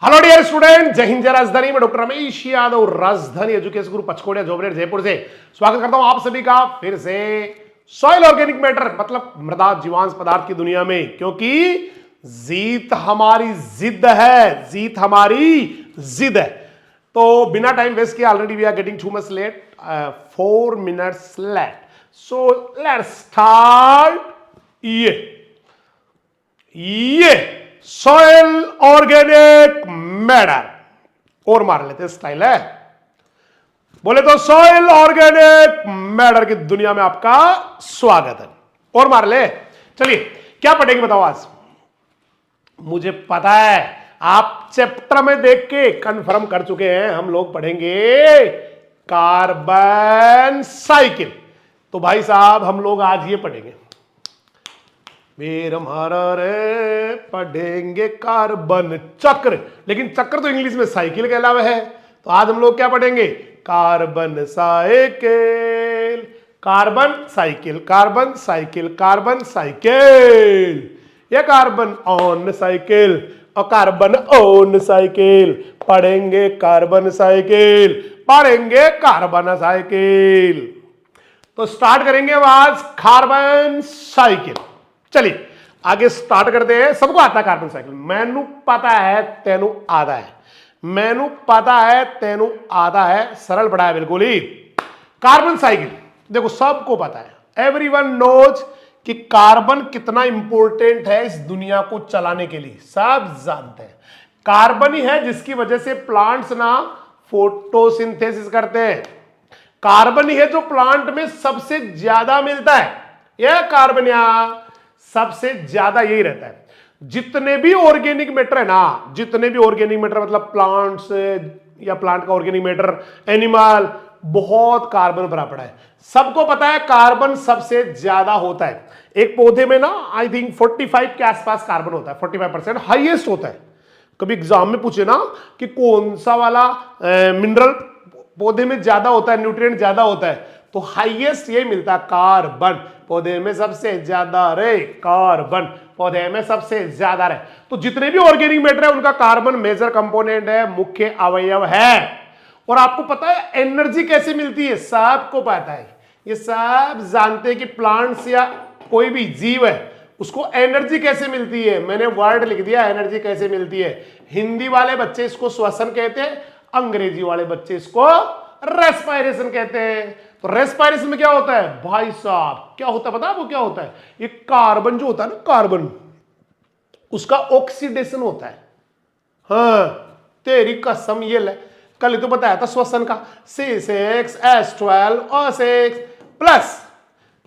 Hello dear student, जय हिंद जय राजधानी में डॉक्टर रमेश यादव राजधानी एजुकेशन ग्रुप पचकोड़िया जोबनेर जयपुर से स्वागत करता हूं आप सभी का फिर से सॉइल ऑर्गेनिक मैटर मतलब मृदा जीवांश पदार्थ की दुनिया में, क्योंकि जीत हमारी जिद है, जीत हमारी जिद है। तो बिना टाइम वेस्ट किए already we are getting too much late, 4 minutes late, so let's start. ये सॉइल ऑर्गेनिक मैटर और मार लेते स्टाइल है। बोले तो सॉइल ऑर्गेनिक मैटर की दुनिया में आपका स्वागत है और मार ले। चलिए क्या पढ़ेंगे बताओ आज। मुझे पता है आप चैप्टर में देख के कंफर्म कर चुके हैं, हम लोग पढ़ेंगे कार्बन साइकिल। तो भाई साहब हम लोग आज ये पढ़ेंगे, वीर हमारा रे पढ़ेंगे कार्बन चक्र, लेकिन चक्र तो इंग्लिश में साइकिल के अलावा है। तो आज हम लोग क्या पढ़ेंगे? Carbon cycle, carbon cycle, carbon cycle, carbon cycle, या कार्बन ऑन साइकिल और कार्बन ऑन साइकिल। पढ़ेंगे कार्बन साइकिल, पढ़ेंगे कार्बन साइकिल। तो स्टार्ट करेंगे आज कार्बन साइकिल। चलिए आगे स्टार्ट करते हैं। सबको आता है कार्बन साइकिल, मैनू पता है तेनू आधा है, मैनू पता है तेनू आधा है, सरल पढ़ा है बिल्कुल ही। कार्बन साइकिल देखो सबको पता है, एवरीवन नोज कि कार्बन कितना इंपॉर्टेंट है इस दुनिया को चलाने के लिए, सब जानते हैं। कार्बन ही है जिसकी वजह से प्लांट्स ना फोटोसिंथेसिस करते हैं, कार्बन ही है जो प्लांट में सबसे ज्यादा मिलता है। यह कार्बन यहां सबसे ज्यादा यही रहता है। जितने भी ऑर्गेनिक मैटर है ना, जितने भी ऑर्गेनिक मैटर मतलब प्लांट्स या प्लांट का ऑर्गेनिक मैटर, एनिमल, बहुत कार्बन भरा पड़ा है। सबको पता है कार्बन सबसे ज्यादा होता है एक पौधे में ना, आई थिंक 45 के आसपास कार्बन होता है, 45% हाईएस्ट होता है। कभी एग्जाम में पूछे ना कि कौन सा वाला मिनरल पौधे में ज्यादा होता है, न्यूट्रिएंट ज्यादा होता है, तो हाईएस्ट ये मिलता है कार्बन। पौधे में सबसे ज्यादा रहे कार्बन, पौधे में सबसे ज्यादा रहे। तो जितने भी ऑर्गेनिक मैटर है उनका कार्बन मेजर कंपोनेंट है, मुख्य अवयव है। और आपको पता है एनर्जी कैसे मिलती है, सबको पता है, ये सब जानते हैं कि प्लांट्स या कोई भी जीव है उसको एनर्जी कैसे मिलती है। मैंने वर्ड लिख दिया एनर्जी कैसे मिलती है। हिंदी वाले बच्चे इसको श्वसन कहते हैं, अंग्रेजी वाले बच्चे इसको रेस्पायरेशन कहते हैं। तो रेस्पायरेशन में क्या होता है भाई साहब, क्या होता है पता है आपको क्या होता है? ये कार्बन जो होता है ना, कार्बन उसका ऑक्सीडेशन होता है। हाँ तेरी कसम ये ले, कल तो बताया था श्वसन का, C6H12O6 प्लस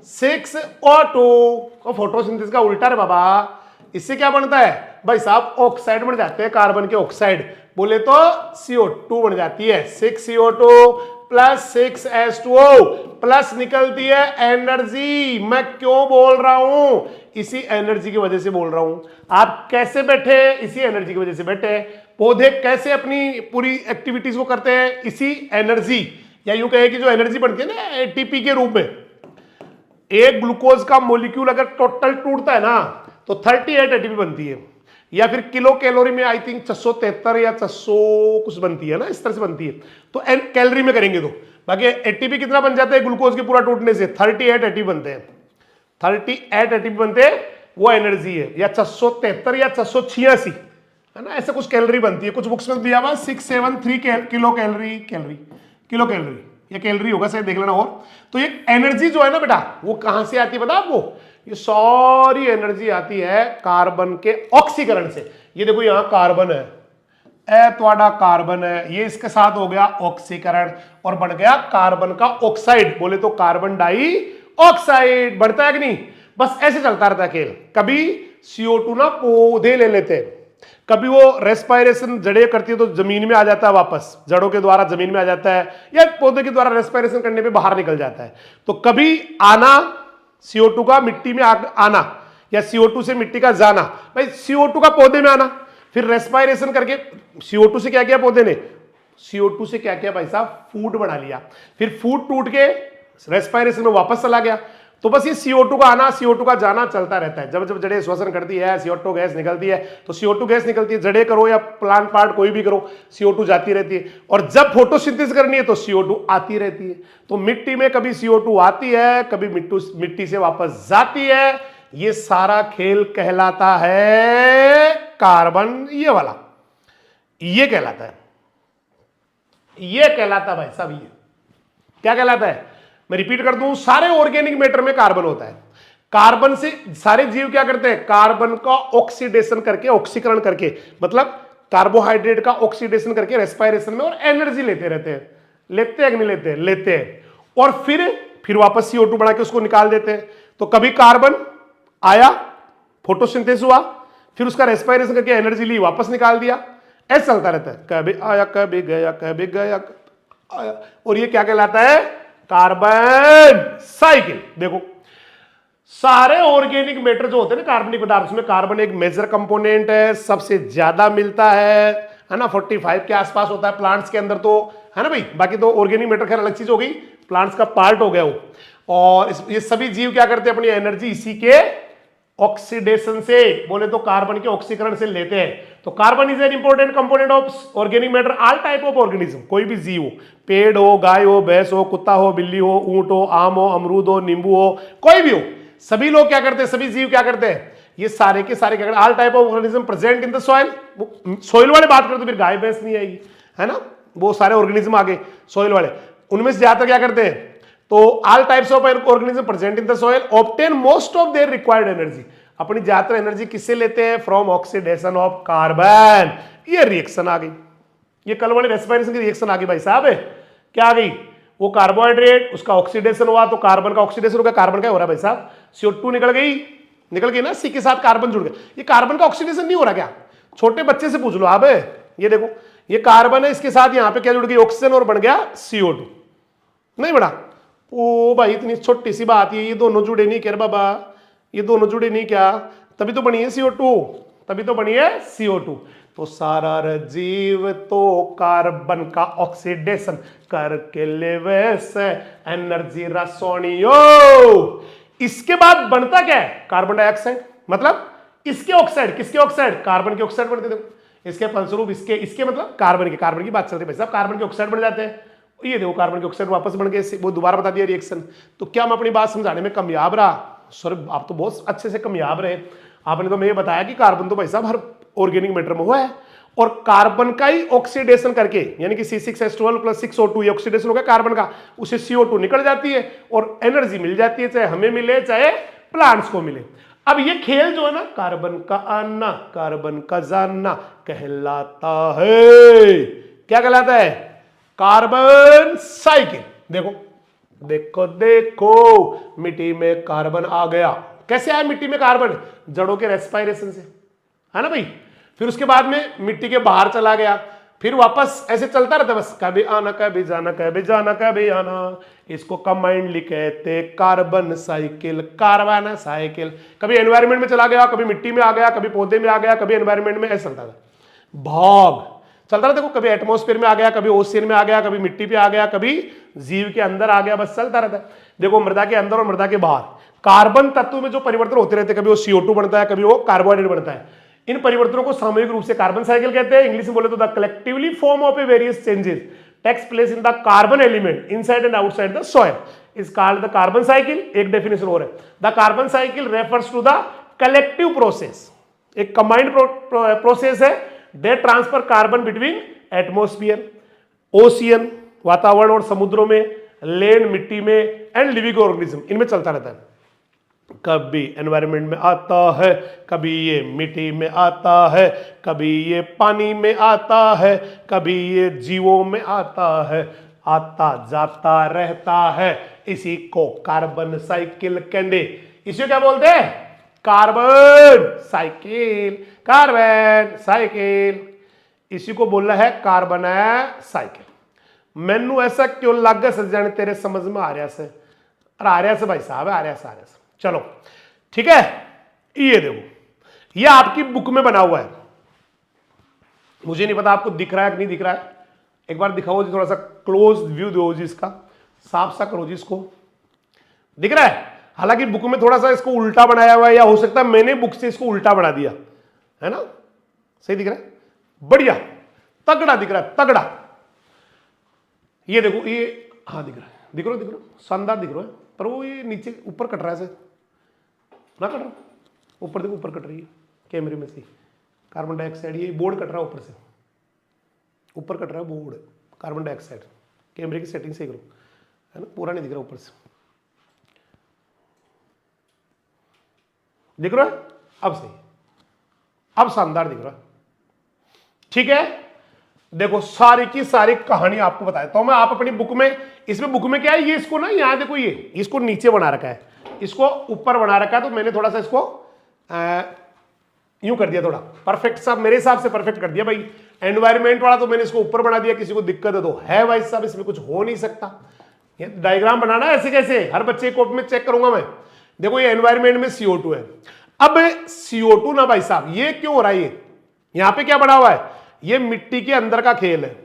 6O2 फोटोसिंथेसिस का उल्टा रे बाबा। इससे क्या बनता है भाई साहब? ऑक्साइड बन जाते हैं, कार्बन के ऑक्साइड, बोले तो CO2 बन जाती है। 6CO2 प्लस 6H2O प्लस निकलती है एनर्जी। मैं क्यों बोल रहा हूं? इसी एनर्जी की वजह से बोल रहा हूं। आप कैसे बैठे? इसी एनर्जी की वजह से बैठे। पौधे कैसे अपनी पूरी एक्टिविटीज को करते हैं? इसी एनर्जी, या यूं कहे कि जो एनर्जी बनती है ना एटीपी के रूप में। एक ग्लूकोज का मॉलिक्यूल अगर टोटल टूटता है ना तो 38 एटीपी बनती है, या फिर किलो कैलोरी में आई थिंक 673 या 600 कुछ बनती है ना, इस तरह से बनती है। तो कैलोरी में करेंगे तो बाकी एटीपी कितना बन जाता है ग्लूकोज के पूरा टूटने से? 38 एटीपी बनते हैं, 38 एटीपी बनते हैं, वो एनर्जी है। या 673 या 686 है ना, ऐसा कुछ कैलोरी बनती है। कुछ बुक्स में दिया हुआ 673 किलो कैलोरी, किलो कैलोरी या कैलोरी होगा शायद, देख लेना। और तो ये एनर्जी जो है ना बेटा, वो कहां से आती है पता आपको? ये सारी एनर्जी आती है कार्बन के ऑक्सीकरण से। ये देखो यहां कार्बन है, ए त्वाडा कार्बन है, ये इसके साथ हो गया ऑक्सीकरण और बन गया कार्बन का ऑक्साइड, बोले तो कार्बन डाई ऑक्साइड। बढ़ता है कि नहीं? बस ऐसे चलता रहता है खेल। कभी CO2 ना पौधे ले लेते हैं, कभी वो रेस्पायरेशन जड़ें करती है तो जमीन में आ जाता है, वापस जड़ों के द्वारा जमीन में आ जाता है, या पौधे के द्वारा रेस्पायरेशन करने पे बाहर निकल जाता है। तो कभी आना CO2 का मिट्टी में आना, या CO2 से मिट्टी का जाना। भाई CO2 का पौधे में आना, फिर रेस्पायरेशन करके CO2 से क्या किया पौधे ने? CO2 से क्या किया भाई साहब? फूड बना लिया। फिर फूड टूट के रेस्पायरेशन में वापस चला गया, तो बस ये CO2 का आना CO2 का जाना चलता रहता है। जब जब जड़ें श्वसन करती है CO2 गैस निकलती है, तो CO2 गैस निकलती है, जड़ें करो या प्लांट पार्ट कोई भी करो, CO2 जाती रहती है। और जब फोटोसिंथेसिस करनी है तो CO2 आती रहती है। तो मिट्टी में कभी CO2 आती है, कभी मिट्टी से वापस जाती है। ये सारा खेल कहलाता है कार्बन, ये वाला ये कहलाता है, ये कहलाता है भाई साहब। ये क्या कहलाता है, मैं रिपीट कर दूं, सारे ऑर्गेनिक मैटर में कार्बन होता है। कार्बन से सारे जीव क्या करते हैं, कार्बन का ऑक्सीडेशन करके, ऑक्सीकरण करके, मतलब कार्बोहाइड्रेट का ऑक्सीडेशन करके रेस्पिरेशन में और एनर्जी लेते रहते हैं। लेते हैं कि नहीं लेते हैं, लेते हैं। और फिर वापस CO2 बना के उसको निकाल देते हैं। तो कभी कार्बन आया, फोटोसिंथेसिस हुआ, फिर उसका रेस्पिरेशन करके एनर्जी ली, वापस निकाल दिया। ऐसा चलता रहता है, कभी आया कभी गया, कभी गया आया। और ये क्या कहलाता है, कार्बन साइकिल। देखो सारे ऑर्गेनिक मैटर जो होते हैं ना कार्बनिक पदार्थ, उसमें कार्बन एक मेजर कंपोनेंट है, सबसे ज्यादा मिलता है ना, 45 के आसपास होता है प्लांट्स के अंदर, तो है ना भाई। बाकी तो ऑर्गेनिक मैटर खैर अलग चीज हो गई, प्लांट्स का पार्ट हो गया वो। और ये सभी जीव क्या करते हैं, अपनी एनर्जी इसी के ऑक्सीडेशन से, बोले तो कार्बन के ऑक्सीकरण से लेते हैं। तो carbon is an important component of organic matter, all type of organism. कोई भी जीव हो, पेड़ हो, गाय हो, भैंस हो, कुत्ता हो, बिल्ली हो, ऊंट हो, आम हो, अमरूद हो, नींबू हो, कोई भी हो, सभी लोग क्या करते हैं, सभी जीव क्या करते हैं, ये सारे के सारे क्या करते हैं, all type of organism present in the soil. Soil वाले बात करें तो फिर गाय भैंस नहीं आएगी, है ना, वो सारे ऑर्गेनिज्म आ गए सॉइल वाले। उनमें से ज्यादातर क्या करते हैं, तो all types of organism present in the soil obtain most of their required energy. अपनी ज्यादातर एनर्जी किससे लेते हैं, फ्रॉम ऑक्सीडेशन ऑफ कार्बन। ये रिएक्शन आ गई, ये कल वाले रेस्पिरेशन की रिएक्शन आ गई भाई साहब। क्या आ गई, वो कार्बोहाइड्रेट, उसका ऑक्सीडेशन हुआ, तो कार्बन का ऑक्सीडेशन हो गया। कार्बन क्या हो रहा है भाई साहब, CO2 निकल गई ना, C के साथ कार्बन जुड़ गया। ये कार्बन का ऑक्सीडेशन नहीं हो रहा क्या, छोटे बच्चे से पूछ लो आप। ये देखो, ये कार्बन है, इसके साथ यहां पे क्या जुड़ गई, ऑक्सीजन, और बन गया CO2। नहीं बड़ा, ओ भाई इतनी छोटी सी बात है, ये दोनों जुड़े नहीं क्या बाबा, ये दोनों जुड़े नहीं क्या, तभी तो बनी है CO2, तभी तो बनी है CO2। तो सारा जीव तो कार्बन का ऑक्सीडेशन करके लेवे से एनर्जी रसोनियो। इसके बाद बनता क्या है, कार्बन डाइऑक्साइड, मतलब इसके ऑक्साइड, किसके ऑक्साइड, कार्बन के ऑक्साइड बनते। देखो इसके फलस्वरूप इसके मतलब कार्बन की बात चल रही है भाई साहब, कार्बन के ऑक्साइड बन जाते हैं। ये देखो कार्बन के ऑक्साइड वापस बन गए, वो दोबारा बता दिया रिएक्शन। तो क्या मैं अपनी बात समझाने में कामयाब रहा, सर आप तो बहुत अच्छे से कामयाब रहे। आपने तो मैं ये बताया कि कार्बन तो भाई साहब हर ऑर्गेनिक मैटर में हुआ है, और कार्बन का ही ऑक्सीडेशन करके, यानी कि C6H12 + 6O2, ये ऑक्सीडेशन हो गया कार्बन का, उसे CO2 निकल जाती है और एनर्जी मिल जाती है, चाहे हमें मिले चाहे प्लांट्स को मिले। अब ये खेल जो है ना, कार्बन का आना कार्बन का जाना कहलाता है, क्या कहलाता है, कार्बन साइकिल। देखो देखो देखो, मिट्टी में कार्बन आ गया। कैसे आया मिट्टी में कार्बन, जड़ों के रेस्पिरेशन से, है ना भाई। फिर उसके बाद में मिट्टी के बाहर चला गया, फिर वापस ऐसे चलता रहता, बस कभी आना कभी जाना, कभी जाना कभी आना। इसको कंबाइंडली कहते कार्बन साइकिल, कार्बन साइकिल। कभी एनवायरनमेंट में चला गया, कभी मिट्टी में आ गया, कभी पौधे में आ गया, कभी एनवायरनमेंट में, ऐसा चलता था, भाग चलता रहता। देखो कभी एटमॉस्फेयर में आ गया, कभी ओशियन में आ गया, कभी मिट्टी पे आ गया, कभी जीव के अंदर आ गया, बस चलता रहता है। देखो मृदा के अंदर और मृदा के बाहर कार्बन तत्व में जो परिवर्तन होते रहते हैं, कभी वो CO2 बनता है, कभी वो कार्बोहाइड्रेट बनता है। इन परिवर्तनों को सामूहिक रूप से कार्बन साइकिल कहते हैं। इंग्लिश में बोले तो the collectively form of a various changes takes place in the carbon element inside and outside the soil is called the carbon cycle. एक डेफिनेशन और है, the carbon cycle refers to the collective process, एक combined process है that transfer carbon between atmosphere, ocean वातावरण और समुद्रों में, land मिट्टी में, एंड लिविंग ऑर्गेनिज्म, इनमें चलता रहता है। कभी एनवायरनमेंट में आता है, कभी ये मिट्टी में आता है, कभी ये पानी में आता है, कभी ये जीवों में आता है, आता जाता रहता है। इसी को कार्बन साइकिल कहते। इसे क्या बोलते हैं, कार्बन साइकिल, कार्बन साइकिल, इसी को बोलना है कार्बन साइकिल। मैनू ऐसा क्यों लग गया सजाने, तेरे समझ में आ रहा से, आ रहा से भाई साहब, आ रहा से। चलो ठीक है, ये देखो, ये आपकी बुक में बना हुआ है, मुझे नहीं पता आपको दिख रहा है कि नहीं दिख रहा है। एक बार दिखाओ जी, थोड़ा सा क्लोज व्यू दो जी, इसका साफ सा करो जी, इसको दिख रहा है। हालांकि बुक में थोड़ा सा इसको उल्टा बनाया हुआ है, या हो सकता है मैंने बुक से इसको उल्टा बना दिया है ना। सही दिख रहा है, बढ़िया तगड़ा दिख रहा है, तगड़ा। ये देखो ये, हाँ दिख रहा है, दिख रहा है, शानदार दिख रहा है। पर वो ये नीचे ऊपर कट रहा है, ना कट रहा, ऊपर देखो, ऊपर कट रही है कैमरे में से कार्बन डाइऑक्साइड, ये बोर्ड कट रहा है ऊपर से, ऊपर कट रहा है बोर्ड, कार्बन डाइऑक्साइड। कैमरे की सेटिंग सही करो, है ना, पूरा नहीं दिख रहा ऊपर से, दिख रहा है अब सही, अब शानदार दिख रहा है। ठीक है, देखो सारी की सारी कहानी आपको बताया तो मैं, आप अपनी बुक में, इसमें बुक में क्या है, ये इसको ना, यहां देखो ये इसको नीचे बना रखा है, इसको ऊपर बना रखा है, तो मैंने थोड़ा सा इसको यूं कर दिया, थोड़ा परफेक्ट सा, मेरे हिसाब से परफेक्ट कर दिया भाई। एनवायरमेंट वाला तो मैंने इसको ऊपर बना दिया, किसी को दिक्कत है तो है भाई साहब, इसमें कुछ हो नहीं सकता। ये डायग्राम बनाना ऐसे कैसे, हर बच्चे को में चेक करूंगा मैं। देखो ये एनवायरमेंट में CO2 है, अब CO2 ना भाई साहब ये क्यों हो रहा है, ये यहां पे क्या बना हुआ है, ये मिट्टी के अंदर का खेल है।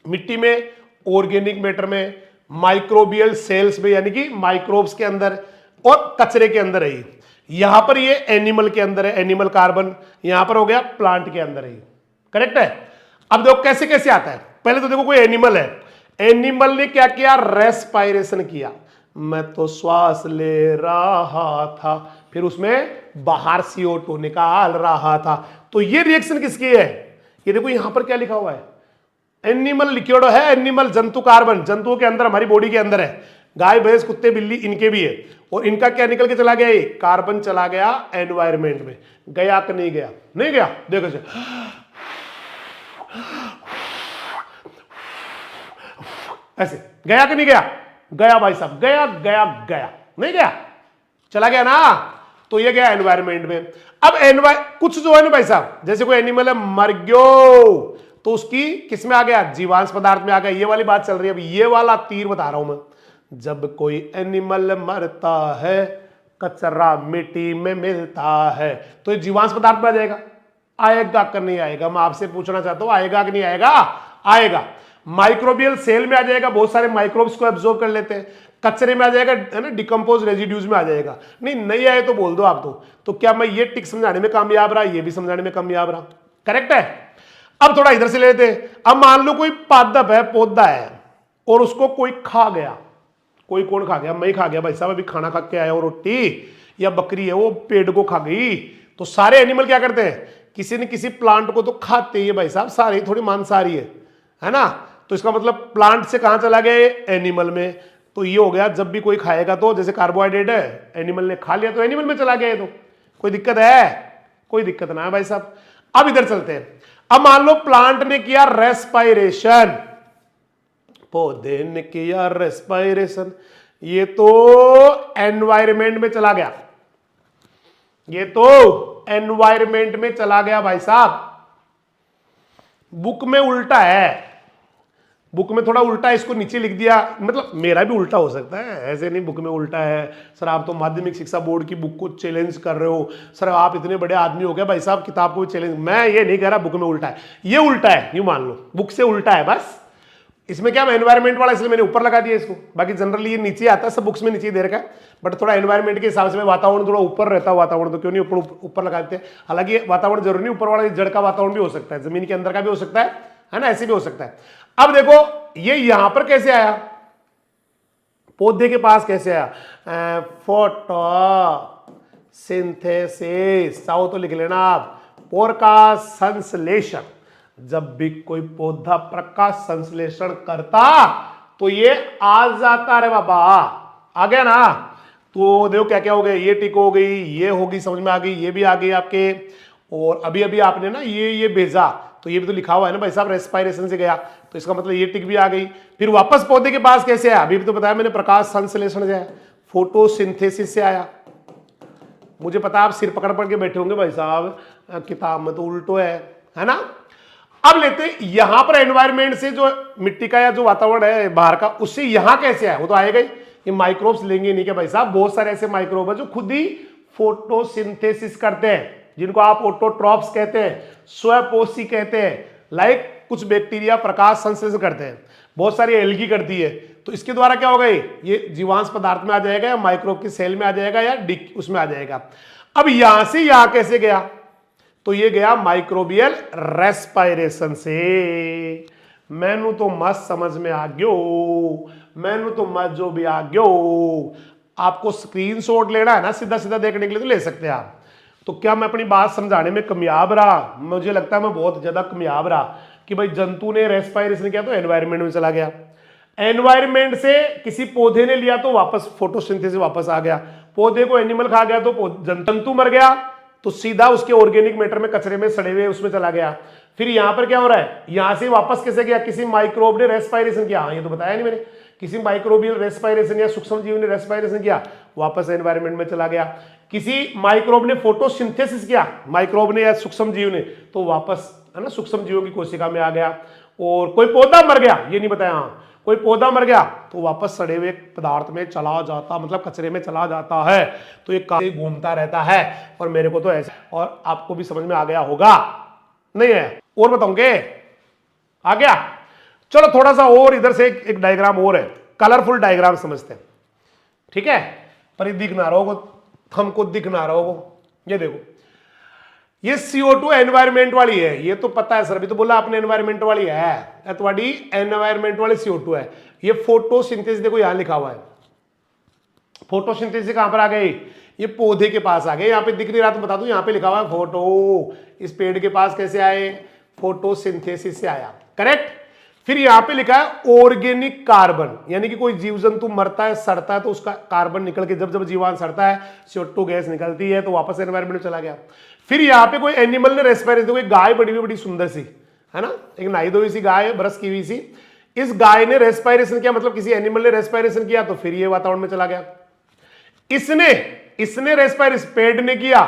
मिट्टी में, ऑर्गेनिक मैटर में, माइक्रोबियल सेल्स में, यानी कि माइक्रोब्स के अंदर, और कचरे के अंदर है। यहां पर ये एनिमल के अंदर है, एनिमल कार्बन, यहां पर हो गया प्लांट के अंदर है, करेक्ट है। अब देखो कैसे कैसे आता है, पहले तो देखो कोई एनिमल है, एनिमल ने क्या किया, रेस्पायरेशन किया, मैं तो श्वास ले रहा था, फिर उसमें बाहर CO2 निकाल रहा था। तो ये रिएक्शन किसकी है, ये देखो यहां पर क्या लिखा हुआ है, एनिमल लिक्विड है, एनिमल जंतु कार्बन, जंतुओं के अंदर, हमारी बॉडी के अंदर है, गाय भैंस कुत्ते बिल्ली इनके भी है, और इनका क्या निकल के चला गया, ये कार्बन चला गया एनवायरमेंट में, गया कि नहीं गया, नहीं गया, देखो से ऐसे गया कि नहीं गया, गया भाई साहब, गया गया गया, नहीं गया, चला गया ना, तो ये गया एनवायरमेंट में। अब कुछ जो है ना भाई साहब, जैसे कोई एनिमल है मर गयो, तो उसकी किस में आ गया, जीवांश पदार्थ में आ गया, ये वाली बात चल रही है। अब ये वाला तीर बता रहा हूं मैं, जब कोई एनिमल मरता है कचरा मिट्टी में मिलता है, तो ये जीवांश पदार्थ में आ जाएगा, आएगा कि नहीं आएगा, मैं आपसे पूछना चाहता हूं, आएगा कि नहीं आएगा, आएगा। माइक्रोबियल सेल में आ जाएगा, बहुत सारे माइक्रोब्स को एब्जॉर्ब कर लेते हैं, कचरे में आ जाएगा, है ना, डिकम्पोज रेजिड्यूज में आ जाएगा। नहीं आए तो बोल दो आप तो क्या मैं ये टिक समझाने में कामयाब रहा, ये भी समझाने में कामयाब रहा, करेक्ट है। अब थोड़ा इधर से ले लेते हैं, अब मान लो कोई पादप है, पौधा है, और उसको कोई खा गया, कोई कौन खा गया, मैं ही खा गया भाई साहब, अभी खाना खा के आया और रोटी, या बकरी है वो पेड़ को खा गई। तो सारे एनिमल क्या करते हैं, किसी न किसी प्लांट को तो खाते ही है भाई साहब, सारे थोड़ी मांसाहारी है ना। तो इसका मतलब प्लांट से कहां चला गया, एनिमल में। तो ये हो गया, जब भी कोई खाएगा तो, जैसे कार्बोहाइड्रेट है, एनिमल ने खा लिया तो एनिमल में चला गया, तो कोई दिक्कत है, कोई दिक्कत ना है भाई साहब। अब इधर चलते हैं, अब मान लो प्लांट ने किया रेस्पायरेशन, पौधे ने किया रेस्पायरेशन, ये तो एनवायरमेंट में चला गया, ये तो एनवायरमेंट में चला गया भाई साहब। बुक में उल्टा है, बुक में थोड़ा उल्टा है, इसको नीचे लिख दिया, मतलब मेरा भी उल्टा हो सकता है, ऐसे नहीं बुक में उल्टा है। सर आप तो माध्यमिक शिक्षा बोर्ड की बुक को चैलेंज कर रहे हो, सर आप इतने बड़े आदमी हो गए भाई साहब, किताब को भी चैलेंज, मैं ये नहीं कह रहा बुक में उल्टा है, ये उल्टा है, यूं मान लो बुक से उल्टा है बस। इसमें क्या, एनवायरमेंट वाला इसलिए मैंने ऊपर लगा दिया इसको, बाकी जनरली ये नीचे आता है, सब बुक्स में नीचे दे रखा है, बट थोड़ा एनवायरमेंट के हिसाब से वातावरण थोड़ा ऊपर रहता है, वातावरण तो क्यों नहीं ऊपर लगा देते हैं। हालांकि वातावरण जरूरी नहीं, ऊपर वाला जड़ का वातावरण भी हो सकता है, जमीन के अंदर का भी हो सकता है ना, ऐसे भी हो सकता है। अब देखो ये यहां पर कैसे आया, पौधे के पास कैसे आया, फोटोसिंथेसिस, चाहो तो लिख लेना आप, प्रकाश संश्लेषण। जब भी कोई पौधा प्रकाश संश्लेषण करता तो ये आ जाता, रे बाबा आ गया ना। तो देखो क्या क्या हो गया, ये टिक हो गई, ये होगी, समझ में आ गई, ये भी आ गई आपके, और अभी अभी आपने ना ये भेजा, तो ये भी तो लिखा हुआ है ना भाई साहब, रेस्पायरेशन से गया, तो इसका मतलब ये टिक भी आ गई। फिर वापस पौधे के पास कैसे आया, अभी भी तो बताया मैंने, प्रकाश संश्लेषण से आया, फोटोसिंथेसिस से आया। मुझे पता आप सिर पकड़ पकड़ के बैठे होंगे भाई साहब, किताब में तो उल्टो है ना। अब लेते यहां पर एनवायरमेंट से जो मिट्टी का या जो वातावरण है बाहर का, उससे यहां कैसे आया, वो तो आएगा ही। ये माइक्रोब्स लेंगे नहीं क्या भाई साहब, बहुत सारे ऐसे माइक्रोब है जो खुद ही फोटोसिंथेसिस करते हैं, जिनको आप ऑटोट्रॉप्स कहते हैं, स्वपोषी कहते हैं। लाइक कुछ बैक्टीरिया प्रकाश संश्लेषण करते हैं, बहुत सारी एल्गी करती है, तो इसके द्वारा क्या होगा, ये जीवांश पदार्थ में आ जाएगा या माइक्रोब की सेल में आ जाएगा या उसमें आ जाएगा। अब यहां से यहां कैसे गया, तो ये गया माइक्रोबियल रेस्पायरेशन से। मैनू तो मस्त समझ में आ गयो, मैनू तो मत जो भी आ गयो। आपको स्क्रीनशॉट लेना है ना सीधा सीधा देखने के लिए तो ले सकते हैं आप। तो क्या मैं अपनी बात समझाने में कामयाब रहा? मुझे लगता है मैं बहुत ज्यादा कामयाब रहा कि भाई जंतु ने रेस्पायरेशन किया तो एनवायरनमेंट में चला गया, एनवायरनमेंट से किसी पौधे ने लिया तो वापस फोटोसिंथेसिस वापस आ गया, पौधे को एनिमल खा गया तो जंतु मर गया तो सीधा उसके ऑर्गेनिक मैटर में कचरे में सड़े हुए उसमें चला गया। फिर यहां पर क्या हो रहा है, यहां से वापस कैसे गया, किसी माइक्रोब ने रेस्पायरेशन किया, हाँ ये तो बताया नहीं मैंने, किसी माइक्रोबियल रेस्पायरेशन या सूक्ष्म जीव ने रेस्पायरेशन किया, वापस एनवायरनमेंट में चला गया। किसी माइक्रोब ने फोटोसिंथेसिस किया, माइक्रोब ने या सूक्ष्म जीव ने, तो वापस है ना सूक्ष्म जीवों की कोशिका में आ गया। और कोई पौधा मर गया, ये नहीं बताया, हाँ कोई पौधा मर गया तो वापस सड़े हुए पदार्थ में चला जाता, मतलब कचरे में चला जाता है। तो ये काफी घूमता रहता है, और मेरे को तो ऐसे, और आपको भी समझ में आ गया होगा, नहीं है और बताऊंगे, आ गया। चलो थोड़ा सा और इधर से एक डायग्राम और है, कलरफुल डायग्राम समझते हैं, ठीक है, पर ये दिख ना रहा होगा, हमको दिख ना रहा होगा। ये देखो, ये CO2 एनवायरमेंट वाली है, ये तो पता है सर, अभी तो बोला आपने एनवायरमेंट वाली है, तुम्हारी एनवायरमेंट वाली CO2 है। ये फोटोसिंथेसिस देखो यहां लिखा हुआ है, फोटोसिंथेसिस कहां पर आ गई, ये पौधे के पास आ गए, यहां पे दिख नहीं रहा तो बता दूं, यहां पे लिखा हुआ है फोटो, इस पेड़ के पास कैसे आए, फोटोसिंथेसिस से आया, करेक्ट। फिर यहां पे लिखा है ऑर्गेनिक कार्बन, यानी कि कोई जीव जंतु मरता है सड़ता है तो उसका कार्बन निकल के, जब जब जीवाणु सड़ता है CO2 गैस निकलती है तो वापस एनवायरमेंट में चला गया। फिर यहाँ पे कोई एनिमल ने रेस्पायरेशन, कोई गाय बड़ी हुई बड़ी सुंदर सी है ना, एक नाई धोई सी गाय, ब्रश की हुई सी, इस गाय ने रेस्पायरेशन किया, मतलब किसी एनिमल ने रेस्पायरेशन किया तो फिर ये वातावरण में चला गया। इसने रेस्पायरेशन पेड़ ने किया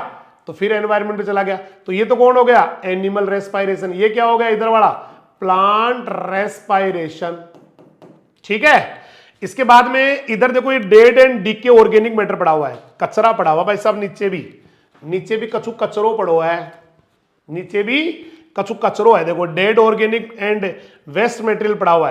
तो फिर एनवायरमेंट में चला गया। तो ये तो कौन हो गया, एनिमल रेस्पायरेशन। ये क्या हो गया इधर वाला, प्लांट रेस्पायरेशन, ठीक है। इसके बाद में इधर देखो ये dead and decay organic matter पड़ा हुआ है, कचरा पड़ा हुआ भाई साहब, नीचे भी कछु कचरो पड़ो है, नीचे भी कछु कचरो है, देखो dead organic and waste material पड़ा हुआ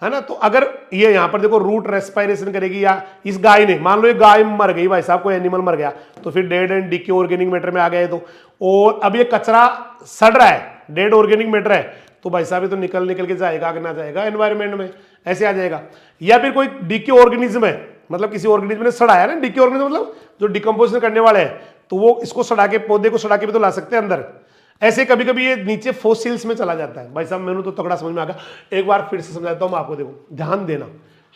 है ना। तो अगर ये यहां पर देखो रूट रेस्पायरेशन करेगी, या इस गाय ने, मान लो ये गाय मर गई भाई साहब, कोई एनिमल मर गया तो फिर dead and decay organic matter में आ गए तो, और अब ये कचरा सड़ रहा है, डेड ऑर्गेनिक मैटर है, तो भाई साहब ये तो निकल के जाएगा कि ना जाएगा एनवायरमेंट में, ऐसे आ जाएगा। या फिर कोई डीके ऑर्गेनिज्म है, मतलब किसी ऑर्गेनिज्म ने सड़ाया ना, डीके ऑर्गेनिज्म मतलब जो डिकम्पोजिशन करने वाले हैं, तो वो इसको सड़ा के, पौधे को सड़ा के भी तो ला सकते हैं अंदर। ऐसे कभी कभी ये नीचे फोसिल्स में चला जाता है। भाई साहब मैंने तो तगड़ा समझ में आ गया, एक बार फिर से समझाता हूं मैं आपको, देखो ध्यान देना,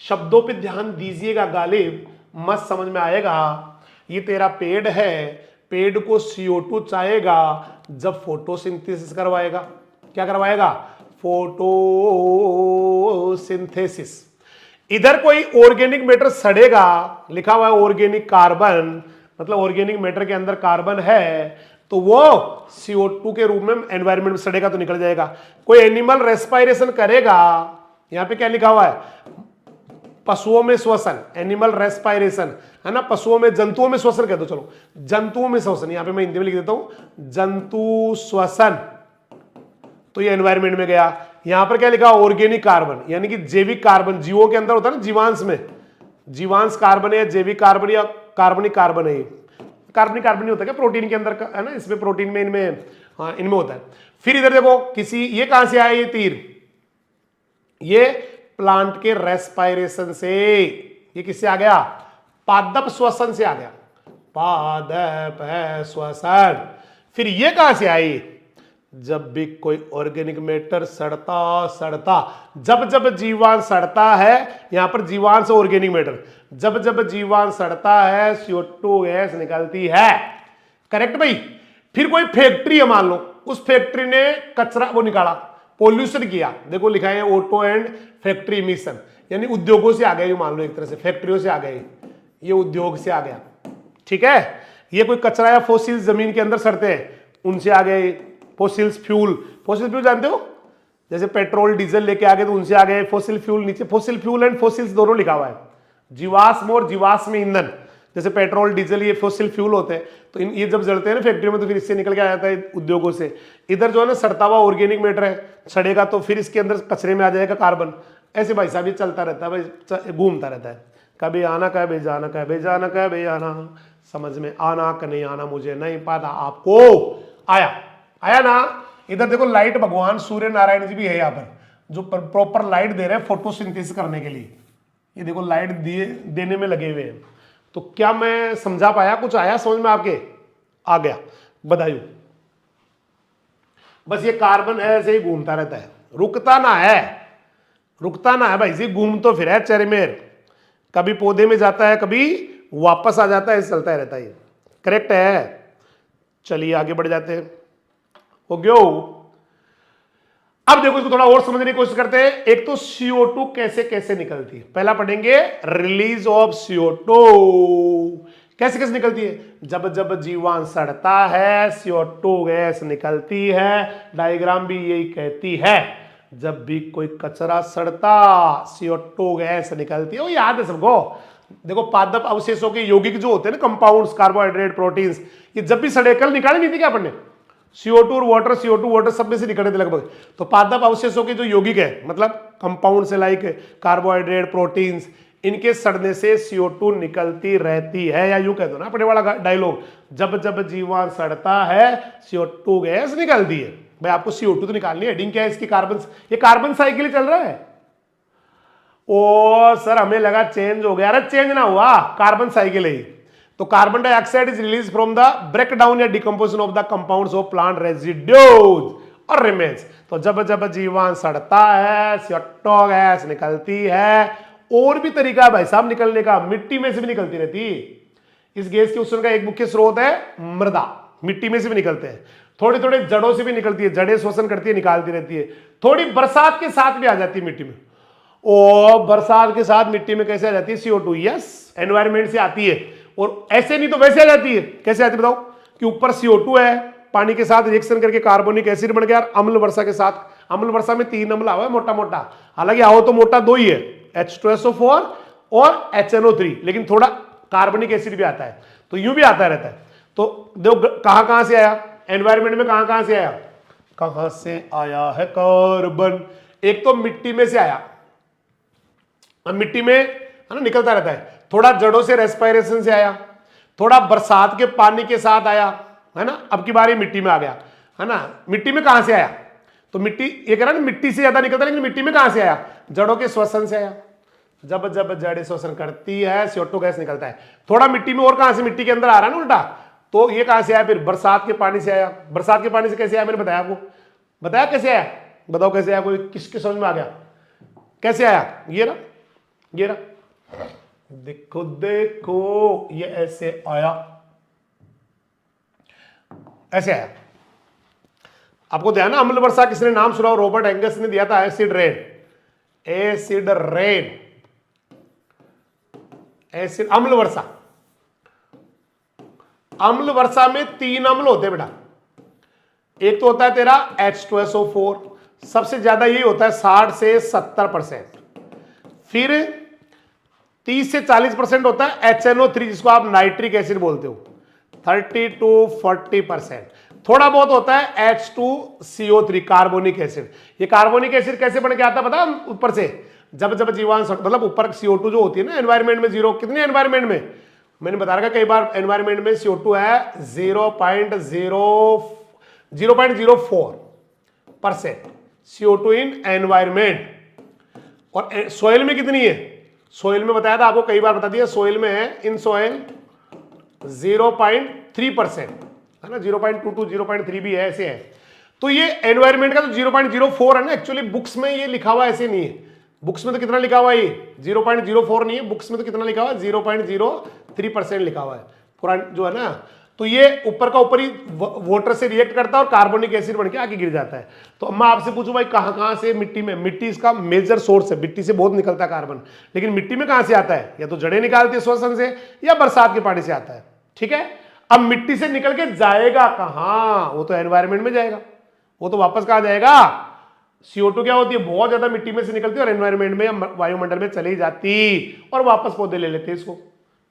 शब्दों पे ध्यान दीजिएगा गालिब, मस्त समझ में आएगा। ये तेरा पेड़ है, पेड़ को CO2 चाहेगा जब फोटोसिंथेसिस करवाएगा, क्या करवाएगा, फोटोसिंथेसिस। इधर कोई ऑर्गेनिक मैटर सड़ेगा, लिखा हुआ है ऑर्गेनिक कार्बन, मतलब ऑर्गेनिक मैटर के अंदर कार्बन है, तो वो CO2 के रूप में एनवायरनमेंट में सड़ेगा तो निकल जाएगा। कोई एनिमल रेस्पायरेशन करेगा, यहां पे क्या लिखा हुआ है, पशुओं में श्वसन, एनिमल रेस्पायरेशन है ना, पशुओं में, जंतुओं में श्वसन कह दो, चलो जंतुओं में श्वसन, यहां पे मैं हिंदी में लिख देता हूं जंतु श्वसन, तो ये एनवायरनमेंट में गया। यहां पर क्या लिखा, ऑर्गेनिक कार्बन, यानी कि जैविक कार्बन, जीवों के अंदर होता है ना, जीवांश में, जीवांश कार्बन है, जैविक कार्बन या कार्बनिक कार्बन है, कार्बनिक कार्बन नहीं होता क्या प्रोटीन के अंदर है ना, इसमें प्रोटीन में, इनमें, हाँ इनमें होता है। फिर इधर देखो किसी, ये कहां से आया ये तीर, ये प्लांट के रेस्पायरेशन से, ये किससे आ गया, पादप श्वसन से आ गया, पादप श्वसन। फिर ये कहां से आई, जब भी कोई ऑर्गेनिक मैटर सड़ता, जब जीवाणु सड़ता है, यहां पर जीवाणु से ऑर्गेनिक मैटर, जब जीवाणु सड़ता है CO2 गैस निकलती है, करेक्ट भाई। फिर कोई फैक्ट्री है, मान लो उस फैक्ट्री ने कचरा वो निकाला, पोल्यूशन किया, देखो लिखा है ऑटो एंड फैक्ट्री इमिशन, यानी उद्योगों से आ गए, मान लो एक तरह से फैक्ट्रियों से आ गए, ये उद्योग से आ गया, ठीक है। ये कोई कचरा या फोसिल्स जमीन के अंदर सड़ते हैं, उनसे आ गए। फोसिल्स फ्यूल जानते हो, जैसे पेट्रोल डीजल लेके आ गए तो उनसे आ गए। फोसिल फ्यूल, नीचे फोसिल फ्यूल एंड फोसिल्स दोनों लिखा हुआ है, जीवाश्म और जीवाश्म ईंधन, जैसे पेट्रोल डीजल ये फोसिल फ्यूल होते हैं, तो ये जब जलते हैं ना फैक्ट्रियों में तो फिर इससे निकल के आ जाता है उद्योगों से। इधर जो है ना सड़ता हुआ ऑर्गेनिक मैटर है, सड़ेगा तो फिर इसके अंदर कचरे में आ जाएगा कार्बन, ऐसे भाई साहब ये चलता रहता है भाई, घूमता रहता है, कभी आना कभी जाना, कभी जाना कभी आना, समझ में आना कि नहीं आना मुझे नहीं पता, आपको आया आया ना। इधर देखो लाइट भगवान सूर्य नारायण जी भी है यहाँ पर, जो प्रॉपर लाइट दे रहे हैं फोटोसिंथेसिस करने के लिए। ये देखो लाइट देने में लगे हुए हैं। तो क्या मैं समझा पाया, कुछ आया समझ में आपके? आ गया, बधाई। बस ये कार्बन ऐसे ही घूमता रहता है, रुकता ना है, रुकता ना है भाई जी, घूम तो फिर है चरमेर, कभी पौधे में जाता है कभी वापस आ जाता है, ऐसे चलता रहता है। करेक्ट है। चलिए आगे बढ़ जाते हैं। हो गयो। अब देखो इसको थोड़ा और समझने की कोशिश करते हैं। एक तो CO2 कैसे कैसे निकलती है, पहला पढ़ेंगे रिलीज ऑफ CO2 कैसे कैसे निकलती है। जब जब जीवाणु सड़ता है CO2 गैस निकलती है, डायग्राम भी यही कहती है, जब भी कोई कचरा सड़ता CO2 गैस निकलती है। वो याद है सबको, देखो पादप अवशेषों के यौगिक जो होते हैं ना, कंपाउंड्स, कार्बोहाइड्रेट, प्रोटीन्स, ये जब भी सड़े, कल निकाले नहीं थे क्या अपन ने, CO2 और वाटर, CO2 वाटर सब में से निकले थे लगभग। तो पादप अवशेषों के जो यौगिक है, मतलब कंपाउंड से लाइक कार्बोहाइड्रेट, प्रोटीन्स, इनके सड़ने से CO2 निकलती रहती है। या यूं कह दो ना अपने वाला डायलॉग, जब जब जीवाणु सड़ता है CO2 गैस निकलती है। भाई आपको CO2 तो निकालनी है, हेडिंग क्या है इसकी, कार्बन, ये कार्बन साइकिल चल रहा है। ओ सर हमें लगा चेंज हो गया, अरे चेंज ना हुआ, कार्बन साइकिल है। तो carbon dioxide is release from the breakdown या decomposition of the compounds of plant residues और रिमेन्स। तो जब जब जीवाणु सड़ता है CO2 गैस निकलती है। और भी तरीका है भाई साहब निकलने का, मिट्टी में से भी निकलती रहती है। इस गैस के उत्सर्जन का एक मुख्य स्रोत है मृदा, मिट्टी में से भी निकलते हैं, थोड़ी थोड़ी जड़ों से भी निकलती है, जड़ें शोषण करती है, निकालती रहती है, थोड़ी बरसात के साथ भी आ जाती है मिट्टी में। और बरसात के साथ मिट्टी में कैसे आ जाती है CO2? यस, एनवायरमेंट से आती है। और ऐसे नहीं तो वैसे आ जाती है। कैसे आती है बताओ? कि ऊपर CO2 है, पानी के साथ रिएक्शन करके कार्बोनिक एसिड बन गया, अम्ल वर्षा के साथ, अम्ल वर्षा में 3 अम्ल आवा है मोटा मोटा, हालांकि आओ तो मोटा 2 ही है, H2SO4 और HNO3, लेकिन थोड़ा कार्बनिक एसिड भी आता है, तो यूं भी आता रहता है। तो देखो कहां से आया, एनवायरमेंट में कहां से आया, कहां से आया है कार्बन? एक तो मिट्टी में से आया, अब मिट्टी में है ना निकलता रहता है, थोड़ा जड़ों से रेस्पिरेशन से आया, थोड़ा बरसात के पानी के साथ आया, है ना, अब की बारी मिट्टी में आ गया, है ना। मिट्टी में कहां से आया? तो मिट्टी, ये कह रहा ना मिट्टी से ज्यादा निकलता है, लेकिन मिट्टी में कहां से आया? जड़ों के श्वसन से आया। जब जब जड़ें श्वसन करती है CO2 गैस निकलता है। थोड़ा मिट्टी में और कहां से, मिट्टी के अंदर आ रहा है ना उल्टा, तो ये कहां से आया? फिर बरसात के पानी से आया। बरसात के पानी से कैसे आया? मैंने बताया आपको, बताया कैसे आया, बताओ कैसे आया? कोई किसके समझ में आ गया कैसे आया? ये ना, ये ना, देखो देखो ये ऐसे आया, ऐसे आया। आपको ध्यान है अम्ल वर्षा किसने नाम सुना? रॉबर्ट एंगस ने दिया था, acid rain, acid rain, acid अम्ल वर्षा। अम्ल वर्षा में 3 अम्ल होते हैं बेटा, एक तो होता है तेरा H2SO4, सबसे ज्यादा यही होता है 60 से 70%, फिर 30 से 40% होता है HNO3 जिसको आप नाइट्रिक एसिड बोलते हो, 30 to 40%, थोड़ा बहुत होता है H2CO3 कार्बोनिक एसिड। ये कार्बोनिक एसिड कैसे बन के आता है पता? ऊपर से जब जब जीवाणु, मतलब ऊपर CO2 जो होती है ना एनवायरमेंट में, जीरो, कितनी एनवायरमेंट में मैंने बता रखा कई बार, एनवायरमेंट में CO2 है 0.04% CO2 इन एनवायरमेंट। और सोइल में कितनी है? सोइल में बताया था आपको, कई बार बता दिया, सोइल में है इन सोइल 0.3%, है ना, 0.22, 0.3 भी है, ऐसे है। तो ये एनवायरमेंट का तो 0.04 है ना, एक्चुअली बुक्स में ये लिखा हुआ ऐसे नहीं है, बुक्स में तो कितना लिखा हुआ है? ये 0.04 नहीं है, बुक्स में तो कितना लिखा हुआ है? 0.03% लिखा हुआ है पुराना जो है ना। तो ये ऊपर का ऊपर ही वाटर से रिएक्ट करता है और कार्बोनिक एसिड बन के आगे गिर जाता है। तो मैं आपसे पूछूं भाई कहां कहां से? मिट्टी में, मिट्टी इसका मेजर सोर्स है, मिट्टी से बहुत निकलता है कार्बन, लेकिन मिट्टी में कहां से आता है? या तो जड़ें निकालती है श्वसन से, या बरसात के पानी से आता है, ठीक है। अब मिट्टी से निकल के जाएगा कहां? वो तो एनवायरमेंट में जाएगा, वो तो वापस कहां जाएगा? CO2 क्या होती है? बहुत ज्यादा मिट्टी में से निकलती है और एनवायरमेंट में, वायुमंडल में चली जाती और वापस पौधे ले लेते हैं इसको।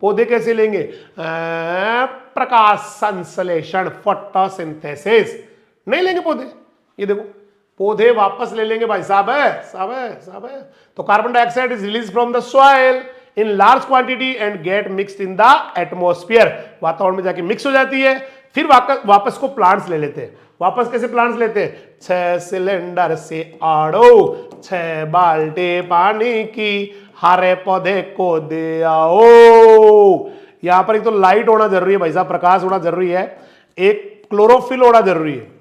पौधे कैसे लेंगे? प्रकाश संश्लेषण, फोटोसिंथेसिस। नहीं लेंगे पौधे, ये देखो पौधे वापस ले लेंगे भाई साहब है, साहब है, साहब है। तो carbon dioxide is release from the soil in large quantity and gate mixed in the atmosphere, वातावरण में जाके मिक्स हो जाती है। फिर वापस को प्लांट्स ले लेते हैं। वापस कैसे प्लांट्स लेते हैं? 6 सिलेंडर से आड़ो, 6 बाल्टी पानी की, हरे पौधे को दे आओ। यहां पर एक तो लाइट होना जरूरी है भाई साहब, प्रकाश होना जरूरी है, एक क्लोरोफिल होना जरूरी है।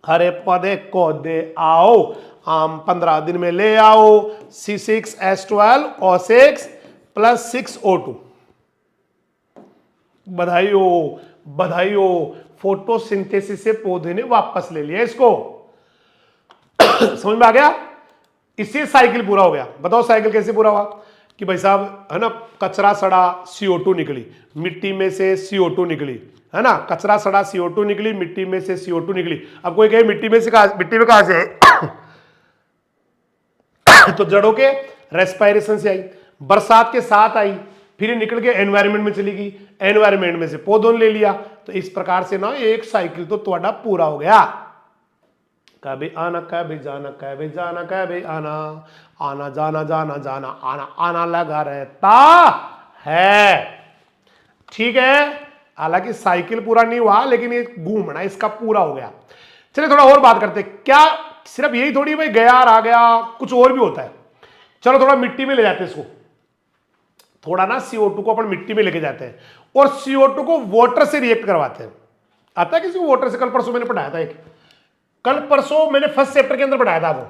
हरे पौधे को दे आओ, आम 15 दिन में ले आओ, C6H12O6 प्लस 6O2। बधाई हो, बधाई हो, फोटोसिंथेसिस से पौधे ने वापस ले लिया इसको। समझ में आ गया? इससे साइकिल पूरा हो गया। बताओ साइकिल कैसे पूरा हुआ? कि भाई साहब है ना, कचरा सड़ा CO2 निकली, मिट्टी में से CO2 निकली, है ना, कचरा सड़ा CO2 निकली, मिट्टी में से CO2 निकली। अब कोई कहे मिट्टी में कहां से है? तो जड़ों के रेस्पायरेशन से आई, बरसात के साथ आई, फिर ये निकल के एनवायरमेंट में चली गई, एनवायरमेंट में से पौधों ने ले लिया। तो इस प्रकार से ना एक साइकिल तो तुम्हारा पूरा हो गया। कभी आना, कभी जाना, कभी जाना, कभी आना, आना जाना, जाना जाना, आना आना लगा रहता है। ठीक है, हालांकि साइकिल पूरा नहीं हुआ, लेकिन ये घूमना इसका पूरा हो गया। चलिए थोड़ा और बात करते हैं। क्या सिर्फ यही थोड़ी भाई गया और आ गया, कुछ और भी होता है। चलो थोड़ा मिट्टी में ले जाते हैं इसको, थोड़ा ना CO2 को अपन मिट्टी में लेके जाते हैं और CO2 को वाटर से रिएक्ट करवाते हैं। आता है किसी को वाटर से? कल परसों मैंने पढ़ाया था, कल परसों मैंने फर्स्ट चैप्टर के अंदर पढ़ाया था। वो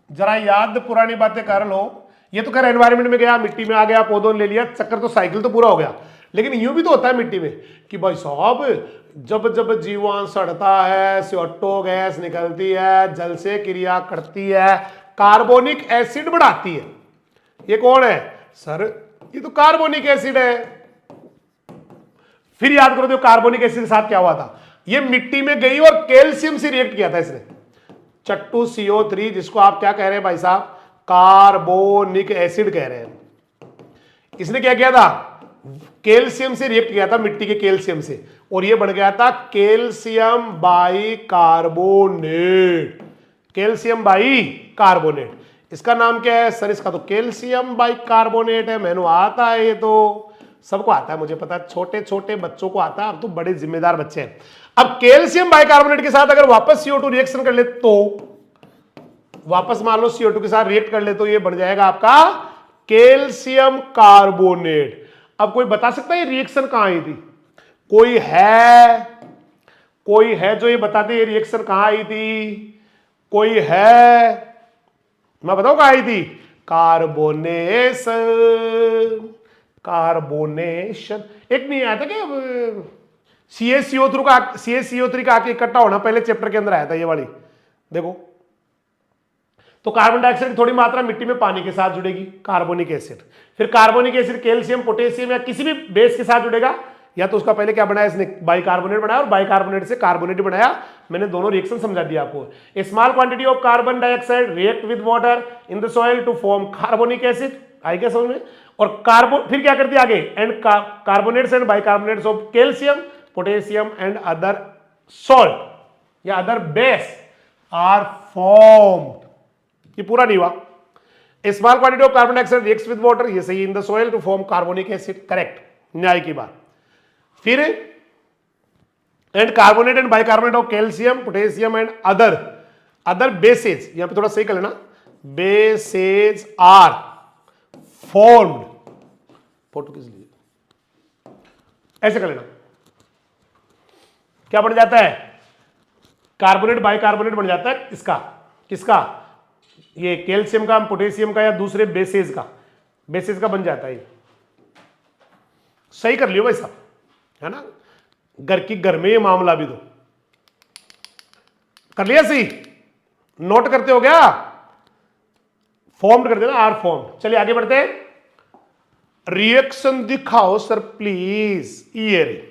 जरा याद पुरानी बातें कर लो। ये तो खैर एनवायरमेंट में गया, मिट्टी में आ गया, पौधों ने ले लिया, चक्कर तो साइकिल तो पूरा हो गया। लेकिन यूं भी तो होता है मिट्टी में कि भाई साहब जब जब जीवाणु सड़ता है, CO2 गैस निकलती है, जल से क्रिया करती है, कार्बोनिक एसिड बढ़ाती है। ये कौन है सर? ये तो कार्बोनिक एसिड है। फिर याद करो तो कार्बोनिक एसिड के साथ क्या हुआ था? ये मिट्टी में गई और कैल्शियम से रिएक्ट किया था इसने, चट्टू CO3, जिसको आप क्या कह रहे हैं भाई साहब? कार्बोनिक एसिड कह रहे हैं। इसने क्या किया था? कैल्शियम से रिएक्ट किया था, मिट्टी के कैल्शियम से, और ये बन गया था कैल्शियम बाइकार्बोनेट। कैल्शियम बाइकार्बोनेट, इसका नाम क्या है सर? इसका तो कैल्शियम बाइकार्बोनेट है। मैंने आता है, ये तो सबको आता है, मुझे पता है, छोटे छोटे बच्चों को आता है। अब तो बड़े जिम्मेदार बच्चे हैं। अब कैल्शियम बाइकार्बोनेट के साथ अगर वापस CO2 रिएक्शन कर ले तो, वापस मान लो CO2 के साथ रिएक्ट कर ले तो ये बन जाएगा आपका कैल्शियम कार्बोनेट। अब कोई बता सकता है ये रिएक्शन कहां आई थी? कोई है जो ये बताते ये रिएक्शन कहां आई थी? कोई है? मैं बताऊं कहां आई थी? कार्बोनेशन। एक नहीं आया था कि CaCO3 का आके इकट्ठा होना पहले चैप्टर के अंदर आया था, ये वाली देखो। तो कार्बन डाइऑक्साइड की थोड़ी मात्रा मिट्टी में पानी के साथ जुड़ेगी, कार्बोनिक एसिड। फिर कार्बोनिक एसिड कैल्शियम, पोटेशियम या किसी भी बेस के साथ जुड़ेगा, या तो उसका पहले क्या बनाया इसने? बाइकार्बोनेट बनाया, और बाइकार्बोनेट से कार्बोनेट बनाया। मैंने दोनों रिएक्शन समझा दिया आपको। A small quantity of carbon dioxide react with water in the soil to form carbonic acid. आई क्या समझ में? और कार्बन फिर क्या करती है आगे? And carbonates and bicarbonates of calcium, potassium and other salt या अदर बेस आर फॉर्म्ड। ये पूरा नहीं हुआ। A small quantity of carbon dioxide reacts with water, ये सही, in the soil to form carbonic acid, correct, न्याय की बात। फिर and carbonate and bicarbonate of calcium, potassium and other bases, यहां पे थोड़ा सही कर लेना, बेसेज आर फॉर्म्ड। फोटो किस लिए? ऐसे कर लेना। क्या बन जाता है? कार्बोनेट बाइकार्बोनेट बन जाता है इसका, किसका? ये कैल्शियम का, पोटेशियम का, या दूसरे बेसेज का बन जाता है। सही कर लियो भाई साहब, है ना? घर में ये मामला भी दो कर लिया। सही नोट करते हो क्या? फॉर्म्ड कर देना, आर फॉर्म्ड। चलिए आगे बढ़ते हैं। रिएक्शन दिखाओ सर प्लीज। ये रे,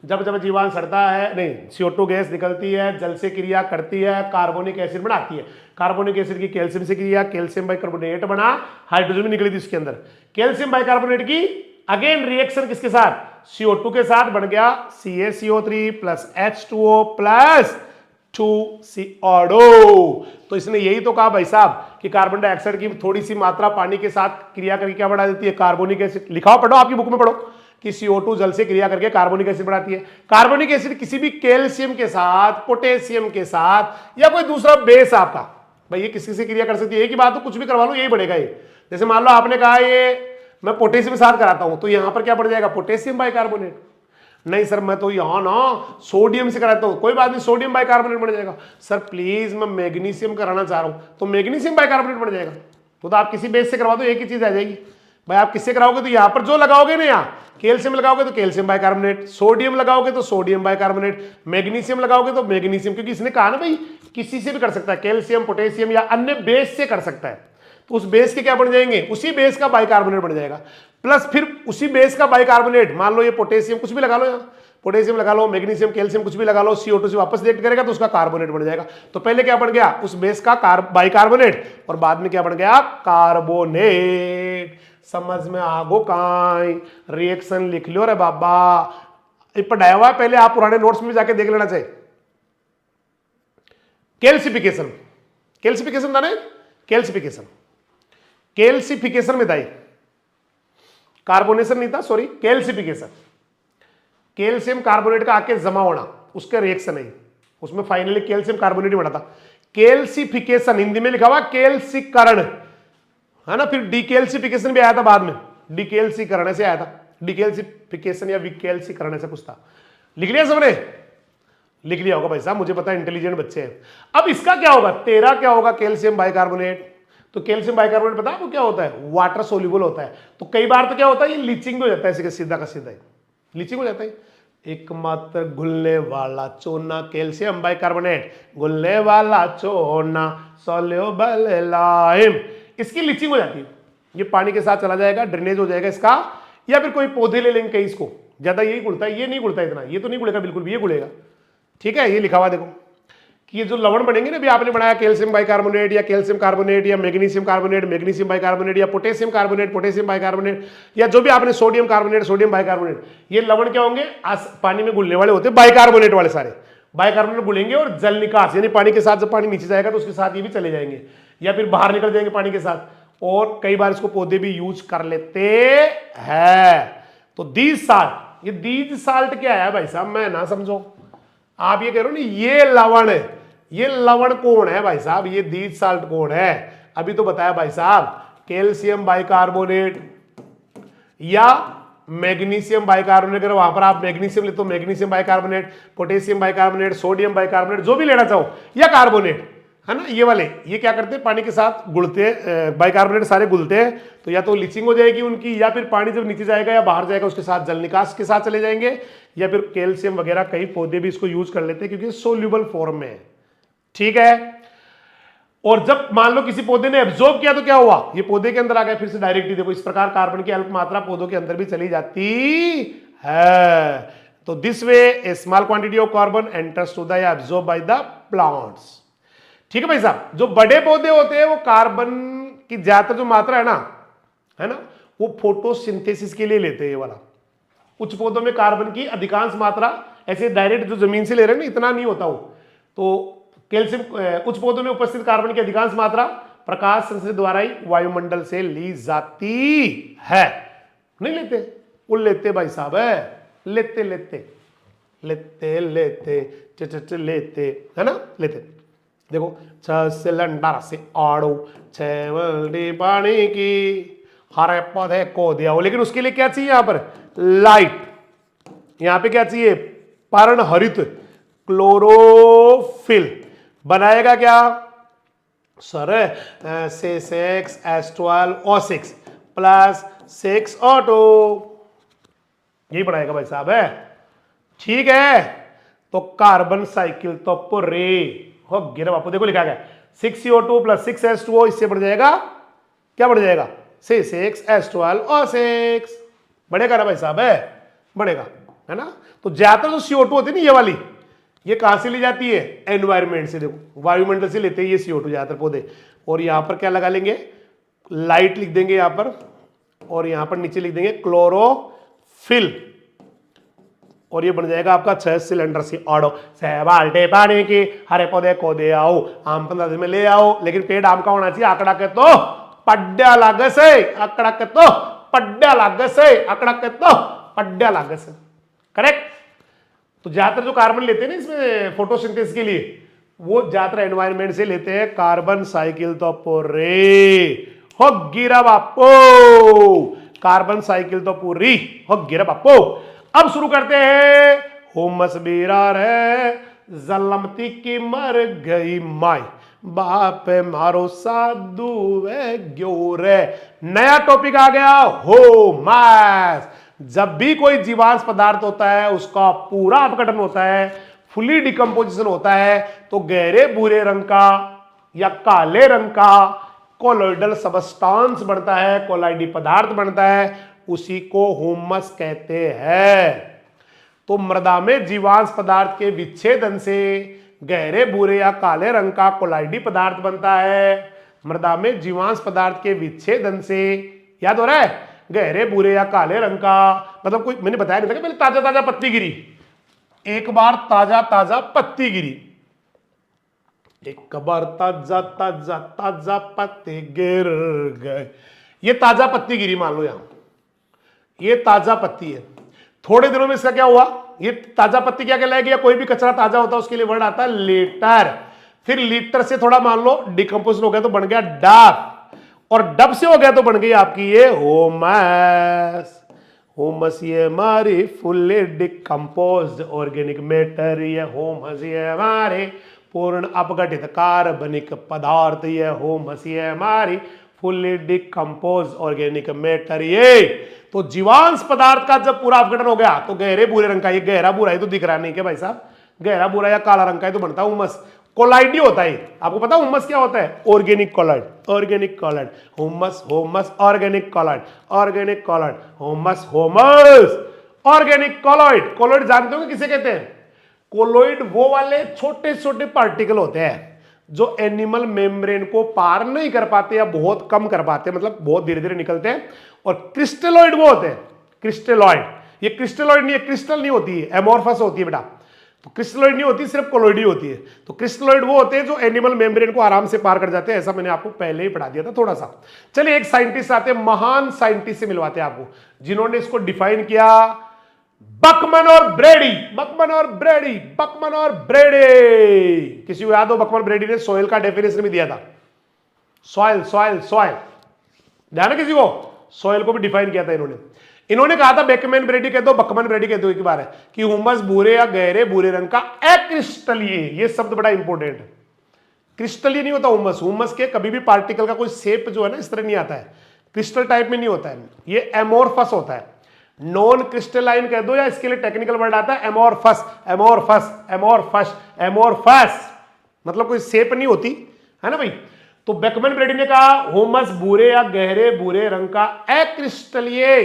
जब जब जीवाणु सड़ता है, नहीं, CO2 गैस निकलती है, जल से क्रिया करती है, कार्बोनिक एसिड बनाती है। कार्बोनिक एसिड की कैल्शियम से क्रिया, कैल्शियम बाइकार्बोनेट बना, हाइड्रोजन भी निकली थी उसके अंदर। कैल्शियम बाइकार्बोनेट की अगेन रिएक्शन किसके साथ? CO2 के साथ, बन गया CaCO3 plus H2O plus H2CO2। तो इसने यही तो कहा भाई साहब कि कार्बन डाइऑक्साइड की थोड़ी सी मात्रा पानी के साथ क्रिया करके क्या बढ़ा देती है, कार्बोनिक एसिड। लिखाओ, पढ़ो, आपकी बुक में पढ़ो कि CO2 जल से क्रिया करके कार्बोनिक एसिड बढ़ाती है। कार्बोनिक एसिड किसी भी कैल्शियम के साथ, पोटेशियम के साथ या कोई दूसरा बेस आपका, भाई ये किसी से क्रिया कर सकती है, एक ही बात, तो कुछ भी करवा लो यही बढ़ेगा ये। जैसे मान लो आपने कहा ये मैं पोटेशियम के साथ कराता हूं, तो यहां पर क्या बढ़ जाएगा, पोटेशियम बाइकार्बोनेट। नहीं सर मैं तो यहां ना सोडियम से कराता हूं, कोई बात नहीं, सोडियम बाइकार्बोनेट बढ़ जाएगा। सर प्लीज मैं मैग्नीशियम कराना चाह रहा हूं, तो मैग्नीशियम बाइकार्बोनेट बढ़ जाएगा। तो आप किसी बेस से करवा दो, एक ही चीज आ जाएगी। भाई आप किससे कराओगे, तो यहां पर जो लगाओगे ना, यहाँ कैल्शियम लगाओगे तो कैल्शियम बाइकार्बोनेट, सोडियम लगाओगे तो सोडियम बाइकार्बोनेट, मैग्नीशियम लगाओगे तो मैग्नीशियम, क्योंकि इसने कहा ना भाई किसी से भी कर सकता है, कैल्शियम, पोटेशियम या अन्य बेस से कर सकता है। तो उस बेस के क्या बन जाएंगे, उसी बेस का बाइकार्बोनेट बन जाएगा। प्लस फिर उसी बेस का बाइकार्बोनेट, मान लो ये पोटेशियम, कुछ भी लगा लो, यहाँ पोटेशियम लगा लो, मैग्नीशियम, कैल्शियम कुछ भी लगा लो, CO2 से वापस रिएक्ट करेगा तो उसका कार्बोनेट बन जाएगा। तो पहले क्या बन गया, उस बेस का बाइकार्बोनेट, और बाद में क्या बन गया, कार्बोनेट। समझ में आगो काई, रिएक्शन लिख लो रे बाबा, पढ़ाया हुआ है पहले, आप पुराने नोट्स में भी जाके देख लेना चाहिए। कैल्सिफिकेशन, कैल्सिफिकेशन था ना, कैल्सिफिकेशन, कैल्सिफिकेशन में था, कार्बोनेशन नहीं था, सॉरी, कैल्सिफिकेशन। कैल्शियम कार्बोनेट का आके जमा होना, उसका रिएक्शन है, उसमें फाइनली कैल्शियम कार्बोनेट ही बना था। कैल्सिफिकेशन हिंदी में लिखा हुआ कैल्सीकरण है ना, फिर डिकैल्सिफिकेशन भी आया था बाद में, डिकैल्सीकरण से आया था, डिकैल्सिफिकेशन या विकैल्सीकरण ऐसा कुछ था। लिख लिया सबने, लिख लिया होगा भाई साहब, मुझे पता है इंटेलिजेंट बच्चे हैं। अब इसका क्या होगा, तेरा क्या होगा, कैल्शियम बाइकार्बोनेट। तो कैल्शियम बाइकार्बोनेट पता है आपको क्या होता है, वाटर सोल्यूबल होता है। तो कई बार तो क्या होता है, ये लीचिंग हो जाता है, सीधा का सीधा ही लीचिंग हो जाता है। एकमात्र घुलने वाला चूना कैल्शियम बाइकार्बोनेट, घुलने वाला चूना सोल्यूबल लाइम, इसकी लीचिंग हो जाती है। ये पानी के साथ चला जाएगा, ड्रेनेज हो जाएगा इसका, या फिर कोई पौधे ले लेंगे कहीं, इसको ज्यादा यही घुलता है, ये नहीं घुलता इतना, ये तो नहीं घुलेगा बिल्कुल भी, ये घुलेगा। ठीक है, ये लिखा हुआ देखो कि ये जो लवण बनेंगे ना, भी आपने बनाया कैल्शियम बाइकार्बोनेट या कैल्शियम कार्बोनेट या मैग्नीशियम कार्बोनेट, मैग्नीशियम बाइकार्बोनेट या पोटेशियम कार्बोनेट, पोटेशियम बाइकार्बोनेट, या जो भी आपने सोडियम कार्बोनेट, सोडियम बाइकार्बोनेट, ये लवण क्या होंगे, पानी में घुलने वाले होते हैं, बाइकार्बोनेट वाले सारे बाइकार्बोनेट घुलेंगे, और जल निकास यानी पानी के साथ जब पानी नीचे जाएगा तो उसके साथ ये भी चले जाएंगे, या फिर बाहर निकल जाएंगे पानी के साथ। और कई बार इसको पौधे भी यूज कर लेते हैं। तो दीज साल्ट, ये दीज साल्ट क्या है भाई साहब, मैं ना समझो, आप ये कह रहे हो ना ये लवण है, ये लवण कौन है भाई साहब, ये दीज साल्ट कौन है, अभी तो बताया भाई साहब, कैल्शियम बाइकार्बोनेट या मैग्नीशियम बाइकार्बोनेट। अगर वहां पर आप मैग्नीशियम लेते हो magnesium bicarbonate, potassium bicarbonate, sodium bicarbonate, जो भी लेना चाहो, या कार्बोनेट है ना, ये वाले ये क्या करते हैं, पानी के साथ घुलते हैं, बाइकार्बोनेट सारे घुलते हैं, तो या तो लीचिंग हो जाएगी उनकी, या फिर पानी जब नीचे जाएगा या बाहर जाएगा उसके साथ जल निकास के साथ चले जाएंगे, या फिर कैल्शियम वगैरह कई पौधे भी इसको यूज कर लेते हैं क्योंकि सोल्यूबल फॉर्म में है। ठीक है, और जब मान लो किसी पौधे ने एब्जॉर्ब किया तो क्या हुआ, ये पौधे के अंदर आ गया, फिर से डायरेक्टली देखो, इस प्रकार कार्बन की अल्प मात्रा पौधों के अंदर भी चली जाती है। तो this way a small quantity of carbon enters to the absorb by the plants. ठीक है भाई साहब, जो बड़े पौधे होते हैं वो कार्बन की ज्यादातर जो मात्रा है ना, वो फोटोसिंथेसिस के लिए लेते हैं ये वाला। उच्च पौधों में कार्बन की अधिकांश मात्रा ऐसे डायरेक्ट जो जमीन से ले रहे हैं ना, इतना नहीं होता वो। तो कैल्शियम उच्च पौधों में उपस्थित कार्बन की अधिकांश मात्रा प्रकाश संश्लेषण द्वारा ही वायुमंडल से ली जाती है। नहीं लेते, वो लेते भाई साहब है, लेते लेते लेते लेते लेते है ना, लेते। देखो 6 सिलेंडर से आड़ू 6 बाल्टी पानी की, हरे पौधे को दिया हो, लेकिन उसके लिए क्या चाहिए यहां पर, लाइट। यहां पे क्या चाहिए, पर्णहरित, क्लोरोफिल। बनाएगा क्या सर, C6H12O6 प्लस 6O2, यही बनाएगा भाई साहब है। ठीक है, तो कार्बन साइकिल तो पूरे हो गिरा बापू, देखो लिखा गया 6CO2 प्लस 6H2O, इससे बढ़ जाएगा, क्या बढ़ जाएगा, C6H12O6, बढ़ेगा ना भाई साहब है, बढ़ेगा है ना। तो ज्यादातर जो CO2 होती है ना, ये वाली, ये कहां से ली जाती है, एनवायरमेंट से, देखो वायुमंडल से लेते हैं ये CO2 ज्यादातर पौधे। और यहां पर क्या लगा लेंगे, लाइट लिख देंगे यहां पर, और यहां पर नीचे लिख देंगे क्लोरोफिल, और ये बन जाएगा आपका 6 सिलेंडर सी ऑडो। 6 बाल्टे पानी की हरे पौधे को दे आओ, आम 15 दिन में ले आओ, लेकिन पेड़ आम का होना चाहिए। आंकड़ा के तो पड्डा लागे से, आंकड़ा के तो पड्डा लागे से, आंकड़ा के तो पड्डा लागे से। करेक्ट। तो ज्यादातर जो कार्बन लेते हैं ना इसमें फोटोसिंथेसिस के लिए, वो ज्यादातर एनवायरनमेंट से लेते हैं। कार्बन साइकिल तो पूरी हो गिरा बापो, कार्बन साइकिल तो पूरी हो गिरा बापो। अब शुरू करते हैं। हुमस बीरा रे जलमती की मर गई माई, बाप मारो साधु वे ग्योरे। नया टॉपिक आ गया, हुमस। जब भी कोई जीवांश पदार्थ होता है उसका पूरा अपघटन होता है, फुली डिकम्पोजिशन होता है, तो गहरे भूरे रंग का या काले रंग का कोलोइडल सबस्टांस बनता है, कोलाइडी पदार्थ बनता है, उसी को हुमस कहते हैं। तो मृदा में जीवांश पदार्थ के विच्छेदन से गहरे भूरे या काले रंग का कोलाइडी पदार्थ बनता है। मृदा में जीवांश पदार्थ के विच्छेदन से, याद हो रहा है, गहरे भूरे या काले रंग का, मतलब कोई मैंने बताया नहीं था कि पहले ताजा ताजा पत्ती गिरी, एक बार ताजा ताजा पत्ती गिरी, एक बार ताजा ताजा ताजा पत्ते गिर गए, ये ताजा पत्ती गिरी मान लो, यहां ये ताजा पत्ती है। थोड़े दिनों में इसका क्या हुआ, ये ताजा पत्ती क्या कहलाएगी, या कोई भी कचरा ताजा होता है उसके लिए वर्ड आता है लीटर। फिर लीटर से थोड़ा मान लो डिकम्पोज हो गया तो बन गया डब, और डब से हो गया तो बन गई आपकी ये हुमस। हुमस ये हमारी फुल्ली डिकम्पोज्ड ऑर्गेनिक मैटर, ये हुमस ये हमारे पूर्ण अपघटित कार्बनिक पदार्थ, ये हुमस ये हमारी फुल्ली डिकम्पोज ऑर्गेनिक मैटर। ये तो जीवांश पदार्थ का जब पूरा अपघटन हो गया तो गहरे भूरे रंग का, ये गहरा भूरा ही तो दिख रहा नहीं क्या भाई साहब, गहरा भूरा या काला रंग का ही तो बनता है हुमस। कोलाइडी होता है, आपको पता हुमस क्या होता है, organic colloid, organic colloid, humus humus organic colloid, organic colloid, humus humus organic colloid. Colloid जानते हो किसे कहते हैं, कोलोइड वो वाले छोटे छोटे पार्टिकल होते हैं जो एनिमल मेम्ब्रेन को पार नहीं कर पाते या बहुत कम कर पाते, मतलब बहुत धीरे धीरे निकलते हैं। और क्रिस्टलोइड वो होते हैं, क्रिस्टलोइड, ये क्रिस्टलोइड नहीं है, क्रिस्टल नहीं होती है, एमोर्फस होती है बेटा, तो क्रिस्टलोइड नहीं होती, सिर्फ कोलोइड ही होती है। तो क्रिस्टलोइड वो होते हैं जो एनिमल मेम्ब्रेन को आराम से पार कर जाते हैं, ऐसा मैंने आपको पहले ही पढ़ा दिया था थोड़ा सा। चलिए एक साइंटिस्ट आते हैं, महान साइंटिस्ट से मिलवाते हैं आपको, जिन्होंने इसको डिफाइन किया, बकमन और ब्रेडी, बकमन और ब्रेडी, बकमन और ब्रेडी। किसी को याद हो बकमन ब्रेडी ने सॉइल का डेफिनेशन भी दिया था, सॉइल सॉइल सॉइल, ध्यान है किसी को, सॉइल को भी डिफाइन किया था इन्होंने कहा था बेकमैन ब्रेडी कह दो, बकमन ब्रेडी कह दो, एक बार है कि हुमस भूरे या गहरे भूरे रंग का अक्रिस्टलीय, ये शब्द बड़ा इंपॉर्टेंट है, क्रिस्टलीय नहीं होता हुमस, हुमस के कभी भी पार्टिकल का कोई शेप जो है ना इस तरह नहीं आता है, क्रिस्टल टाइप में नहीं होता है, ये एमोर्फस होता है, नॉन क्रिस्टलाइन कह दो, या इसके लिए टेक्निकल वर्ड आता है एमोर्फस, एमोर्फस एमोर्फस एमोर्फस, मतलब कोई शेप नहीं होती है ना भाई। तो बेकमैन ब्रेडी ने कहा हुमस भूरे या गहरे भूरे रंग का अक्रिस्टलीय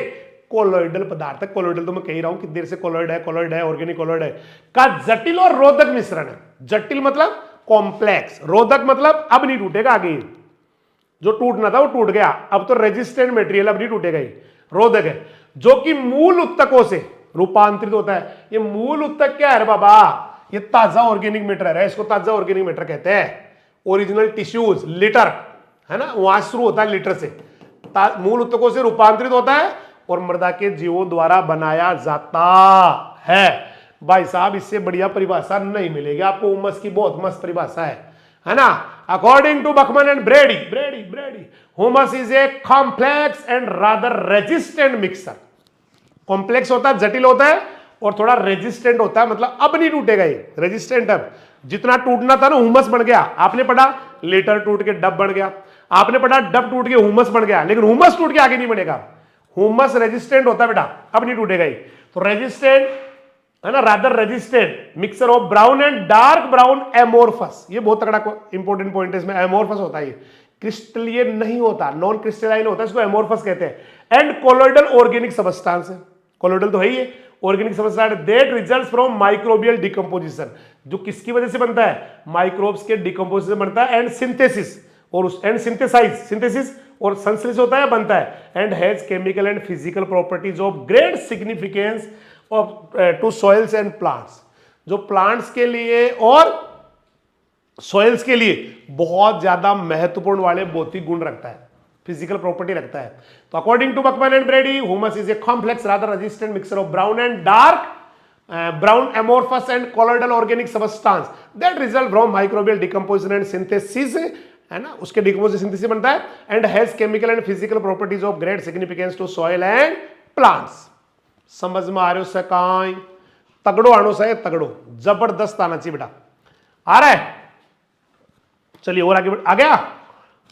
कोलोइडल पदार्थ है, कोलोइडल तो मैं कह ही रहा हूं कि देर से कोलोइड है, ऑर्गेनिक कोलोइड है, का जटिल और रोधक मिश्रण है। जटिल मतलब कॉम्प्लेक्स, रोधक मतलब अब नहीं टूटेगा, आगे जो टूटना था वो टूट गया, अब तो रेजिस्टेंट मटेरियल, अब नहीं टूटेगा, ये रोधक है, जो कि मूल उत्तकों से रूपांतरित होता है। ये मूल उत्तक क्या है बाबा, ये ताजा ऑर्गेनिक मैटर है, इसको ताजा ऑर्गेनिक मैटर कहते हैं। ओरिजिनल टिश्यूज, लिटर है ना, वहां शुरू होता है लिटर से, मूल उत्तकों से रूपांतरित होता है और मृदा के जीवों द्वारा बनाया जाता है। भाई साहब इससे बढ़िया परिभाषा नहीं मिलेगी आपको, हुमस की बहुत मस्त परिभाषा है ना। According to Buckman and Brady, Brady Brady humus is a complex and rather resistant mixture. Complex होता है, जटिल होता है और थोड़ा रेजिस्टेंट होता है, मतलब अब नहीं टूटेगा ये, रेजिस्टेंट अब, जितना टूटना था ना हुमस बन गया। आपने पढ़ा लीटर टूट के डब बन गया, आपने पढ़ा डब टूट के हुमस बन गया, लेकिन हुमस टूट के आगे नहीं बनेगा, हुमस रेजिस्टेंट होता है बेटा, अब नहीं टूटेगा ये। तो रेजिस्टेंट है ना, rather resistant mixture of brown and dark brown amorphous, ये बहुत तगड़ा इंपॉर्टेंट पॉइंट है इसमें, एमोर्फस होता है, क्रिस्टलीय नहीं होता, नॉन क्रिस्टलाइन होता है, इसको एमोर्फस कहते हैं। एंड कोलोइडल ऑर्गेनिक सबस्टांस है, कोलोइडल तो है ही है, organic substance that results from microbial decomposition, जो किसकी वजह से बनता है, माइक्रोब्स के डिकम्पोजिशन बनता है, एंड सिंथेसिस और एंड सिंथेसाइज, सिंथेसिस और संश्लेषण होता है, बनता है, and has chemical and physical properties of great significance to soils and plants, जो प्लांट्स के लिए और सॉइल्स के लिए बहुत ज्यादा महत्वपूर्ण वाले भौतिक गुण रखता है, फिजिकल प्रॉपर्टी रखता है। तो according to Buckman and Brady, humus is a complex rather resistant mixture of brown and dark brown amorphous and colloidal organic substance that result from microbial decomposition and synthesis, है ना, उसके decomposition synthesis बनता है, and has chemical and physical properties of great significance to soil and plants. समझ में आ रहे हो सकाई? तगड़ो आनो से तगड़ो, जबरदस्त आना चाहिए बेटा। आ रहा है? चलिए और आगे आ गया,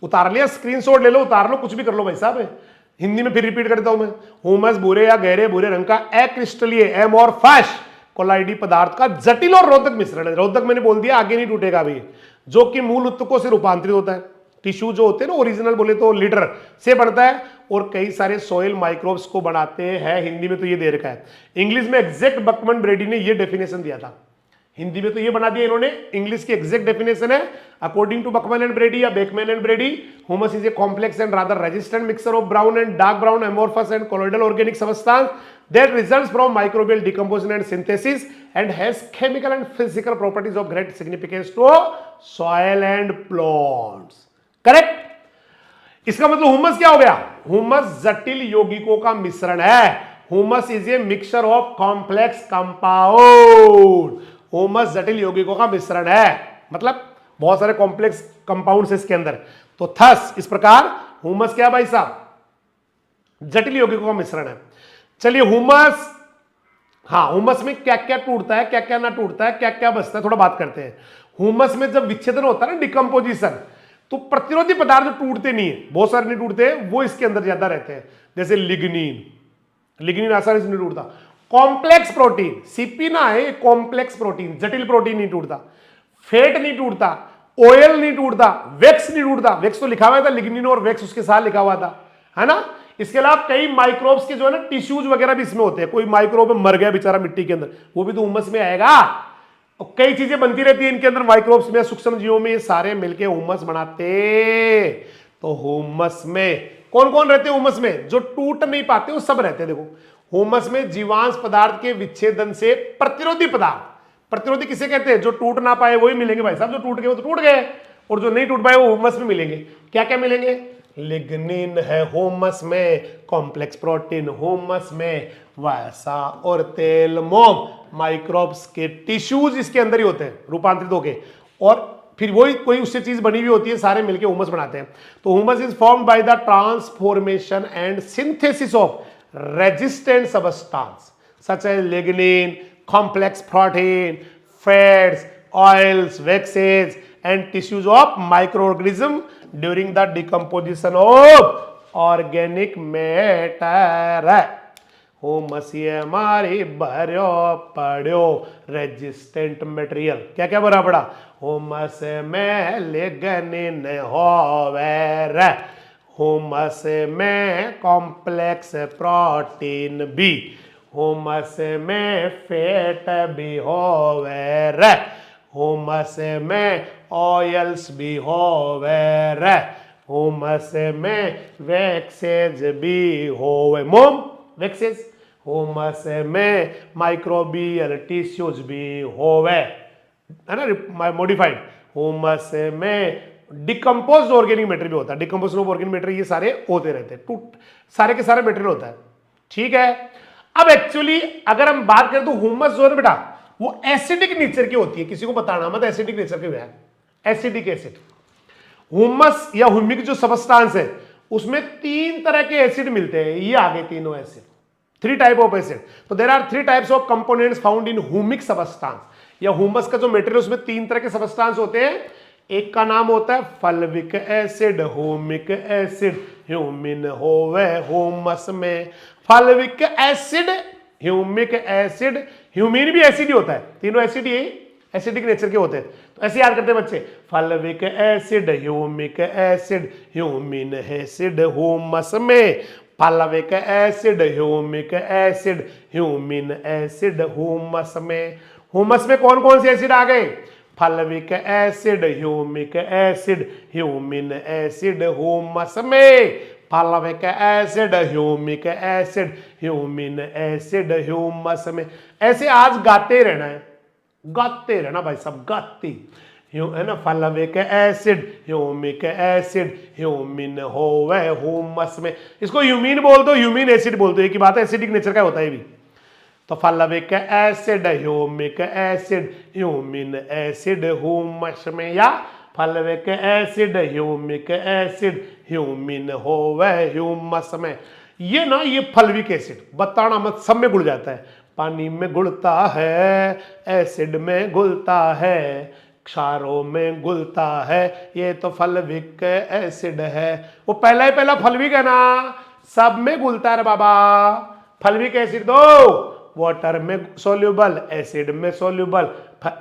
उतार लिया, स्क्रीनशॉट ले लो, उतार लो, कुछ भी कर लो भाई साहब। हिंदी में फिर रिपीट करता हूं मैं। ह्यूमस भूरे या गहरे भूरे रंग का अक्रिस्टलीय एमोर्फस कोलाइडी पदार्थ का जटिल और रोधक मिश्रण है। रोधक मैंने बोल दिया, आगे नहीं टूटेगा अभी, जो कि मूल उत्तकों से रूपांतरित होता है। टिश्यू जो होते हैं ना, ओरिजिनल बोले तो लीडर से बनता है और कई सारे सॉइल माइक्रोब्स को बनाते हैं। हिंदी में तो ये दे रखा है, इंग्लिश में एग्जैक्ट बकमैन ब्रेडी ने ये डेफिनेशन दिया था, हिंदी में तो ये बना दिया इन्होंने, इंग्लिश की एग्जैक्ट डेफिनेशन है अकॉर्डिंग टू बकमैन एंड ब्रेडी या Beckmann and Brady. Humus is a complex and rather resistant mixture of brown and dark brown amorphous and colloidal organic substance that results from microbial decomposition and synthesis and has chemical and physical properties of great significance to soil and plants. Correct? इसका मतलब humus क्या हो गया? Humus जटिल यौगिकों का मिश्रण है। Humus is a mixture of complex compound. Humus जटिल यौगिकों का मिश्रण है, मतलब बहुत सारे कॉम्प्लेक्स कंपाउंड्स इसके अंदर। तो थस इस प्रकार ह्यूमस क्या भाई साहब? जटिल यौगिकों का मिश्रण है। चलिए ह्यूमस, हाँ ह्यूमस में क्या क्या टूटता है, क्या क्या ना टूटता है, क्या क्या बचता है, थोड़ा बात करते हैं। ह्यूमस में जब विच्छेदन होता है ना, डिकम्पोजिशन, तो प्रतिरोधी पदार्थ जो टूटते नहीं है, बहुत सारे नहीं टूटते, वो इसके अंदर ज्यादा रहते हैं। जैसे लिग्निन, लिग्निन आसानी से नहीं टूटता। कॉम्प्लेक्स प्रोटीन, सीपी ना है, कॉम्प्लेक्स प्रोटीन, जटिल प्रोटीन नहीं टूटता। फैट नहीं टूटता, ऑयल नहीं टूटता, वैक्स नहीं टूटता। वैक्स तो लिखा हुआ था, लिग्निन और वैक्स उसके साथ लिखा हुआ था, है ना। इसके अलावा कई माइक्रोब्स के जो है ना टिश्यूज वगैरह भी इसमें होते हैं। कोई माइक्रोब मर गया बेचारा मिट्टी के अंदर, वो भी तो ह्यूमस में आएगा। और कई चीजें बनती रहती है इनके अंदर, माइक्रोब्स में, सूक्ष्म जीवों में, ये सारे मिलके ह्यूमस बनाते। तो ह्यूमस में कौन कौन रहते हैं? ह्यूमस में जो टूट नहीं पाते वो सब रहते हैं। देखो ह्यूमस में जीवांश पदार्थ के विच्छेदन से प्रतिरोधी पदार्थ, प्रतिरोधी किसे कहते हैं? जो टूट ना पाए वही मिलेंगे भाई साहब, जो टूट गए वो तो टूट गए, और जो नहीं टूट पाए वो ह्यूमस में मिलेंगे। क्या क्या मिलेंगे? लिग्निन है ह्यूमस में, कॉम्प्लेक्स प्रोटीन ह्यूमस में, वसा और तेल मोम माइक्रोब्स के टिश्यूज इसके अंदर ही होते हैं रूपांतरित होके, और फिर वही कोई उससे चीज बनी हुई होती है, सारे मिलके ह्यूमस बनाते हैं। तो humus is formed by the transformation and synthesis of resistant substance such as lignin, complex protein, fats, oils, waxes and tissues of microorganism during the decomposition of organic matter। Humus ये हमारी भरो पड़ो resistant material, क्या क्या भरा पड़ा? Humus में lignin होवे, ह्यूमस में कॉम्प्लेक्स प्रोटीन भी, ह्यूमस में फैट भी होवे, ह्यूमस में ऑयल्स भी होवे, ह्यूमस में वैक्सेज भी होवे, मोम वैक्सेज, ह्यूमस में माइक्रोबियल टिश्यूज भी होवे, है ना, मॉडिफाइड। ह्यूमस में डिकम्पोज्ड ऑर्गेनिक मटेरियल भी होता है, डिकम्पोजिशन ऑफ ऑर्गेनिक मटेरियल, ये सारे होते रहते हैं, टूट सारे के सारे मटेरियल होता है। ठीक है, अब एक्चुअली अगर हम बात करें तो ह्यूमस जो है बेटा वो एसिडिक नेचर की होती है। किसी को बताना मत एसिडिक नेचर की है, एसिडिक एसिड। ह्यूमस या ह्यूमिक जो सबस्टेंस है उसमें 3 तरह के एसिड मिलते हैं, ये आगे तीनों एसिड, 3 टाइप ऑफ एसिड। तो there are 3 types of components found in humic substance, या ह्यूमस का जो मटेरियल उसमें 3 तरह के सबस्टेंस होते हैं। एक का नाम होता है fulvic acid, humic acid, humin होवे ह्यूमस में। फल्विक एसिड, ह्यूमिक एसिड, ह्यूमिन भी एसिड ही होता है, तीनों एसिड ही एसिडिक नेचर के होते हैं। तो ऐसे याद करते हैं बच्चे, fulvic acid, humic acid, humin acid humus में, fulvic acid, humic acid, humin acid humus में। ह्यूमस में कौन कौन से एसिड आ गए? Fulvic acid, humic acid, humin acid humus में, fulvic acid, humic acid, humin acid, humus में। ऐसे आज गाते रहना है, गाते रहना भाई साहब, गाते है ना। फलविक एसिड, ह्यूमिक एसिड, ह्यूमिन होवे ह्यूमस में। इसको ह्यूमिन बोल दो, ह्यूमिन एसिड बोल दो, एक ही बात है, एसिडिक नेचर का होता है भी। तो fulvic acid, humic acid, humin acid humus में, या fulvic acid, humic acid, humin होवे ह्यूमस में। ये ना, ये फलविक एसिड बताना मत, सब में घुल जाता है। पानी में घुलता है, एसिड में घुलता है, क्षारों में घुलता है, ये तो फलविक एसिड है। वो पहला ही पहला फलविक है ना, सब में घुलता है बाबा। फलविक एसिड दो, वाटर में सोल्यूबल, एसिड में सोल्यूबल,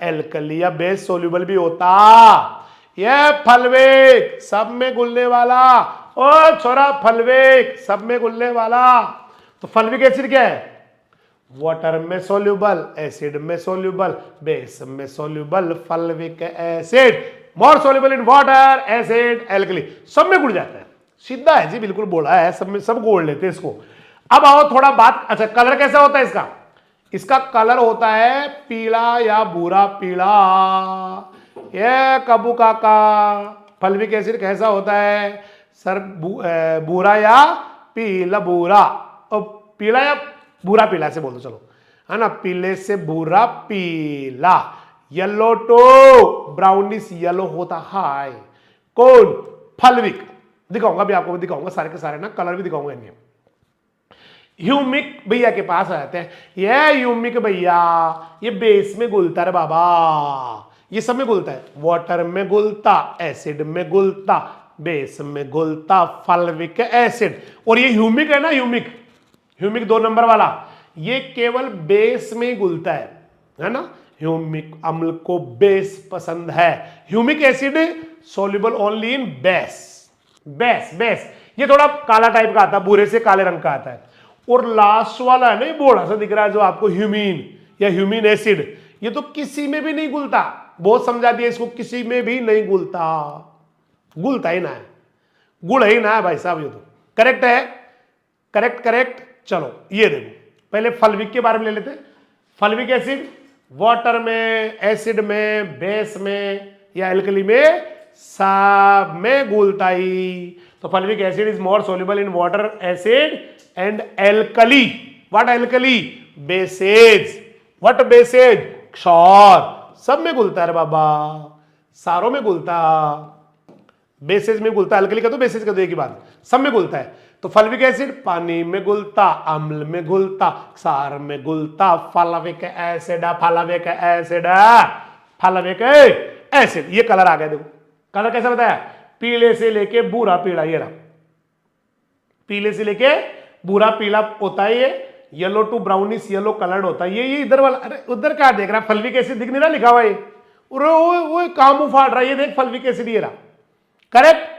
एल्कली या बेस सोल्यूबल भी होता। ये फलविक सब में घुलने वाला, ओ छोरा फलविक सब में घुलने वाला। तो फलविक एसिड क्या है? वाटर में सोल्यूबल, एसिड में सोल्यूबल, बेस में soluble फलविक acid, more soluble in water, acid, alkali, सब में घुल जाता है। सीधा है जी, बिल्कुल बोला है, सब में सब घोल लेते हैं इसको। अब आओ थोड़ा बात, अच्छा कलर कैसा होता है इसका? इसका कलर होता है पीला या भूरा पीला। ये कबू काका, फलविक एसिड कैसा होता है सर? भूरा या पीला भूरा, और पीला या भूरा पीला से बोल दो चलो, है ना, पीले से भूरा पीला। येलो टू ब्राउनिश येलो होता है कौन? फलविक। दिखाऊंगा भी आपको, दिखाऊंगा सारे के सारे ना, कलर भी दिखाऊंगा इनके। ह्यूमिक भैया के पास आते हैं। ये ह्यूमिक भैया ये बेस में घुलता है बाबा, ये सब में घुलता है, वाटर में घुलता, एसिड में घुलता, बेस में घुलता फलविक एसिड। और ये ह्यूमिक है ना, ह्यूमिक, ह्यूमिक 2 नंबर वाला, ये केवल बेस में ही घुलता है ना। ह्यूमिक अम्ल को बेस पसंद है। Humic acid soluble only in base, base base. ये थोड़ा काला टाइप का आता है, भूरे से काले रंग का आता है। और लास्ट वाला है ना, ये बोड़ा सा दिख रहा है जो आपको, ह्यूमिन या ह्यूमिन एसिड, ये तो किसी में भी नहीं घुलता। बहुत समझा दिया इसको, किसी में भी नहीं घुलता, घुलता ही ना है, गुड़ ही ना है भाई साहब। ये तो करेक्ट है, करेक्ट करेक्ट। चलो ये देखो, पहले फलविक के बारे में ले लेते हैं। फलविक एसिड वाटर में, एसिड में, बेस में या एल्कली में, सब में घुलता ही। तो fulvic acid is more soluble in water, acid and alkali. What alkali? Bases. What bases? क्षार। सब में घुलता है बाबा, सारों में घुलता। बेसेज में घुलता, एल्कली का तो बेसेज का तो एक ही बात, सब में घुलता है। तो फलविक एसिड पानी में घुलता, अम्ल में घुलता, क्षार में घुलता, fulvic acid, fulvic acid, fulvic acid. ये कलर आ गया, देखो कलर कैसा बताया? पीले से लेके भूरा पीला, ये रहा, पीले से लेके भूरा पीला होता है ये। Yellow to brownish yellow coloured होता है ये इधर वाला। अरे उधर क्या देख रहा है? फलविक एसिड दिख नहीं रहा लिखा हुआ है, वो काम फाड़ रहा है, ये देख फलविक एसिड ये रहा, करेक्ट।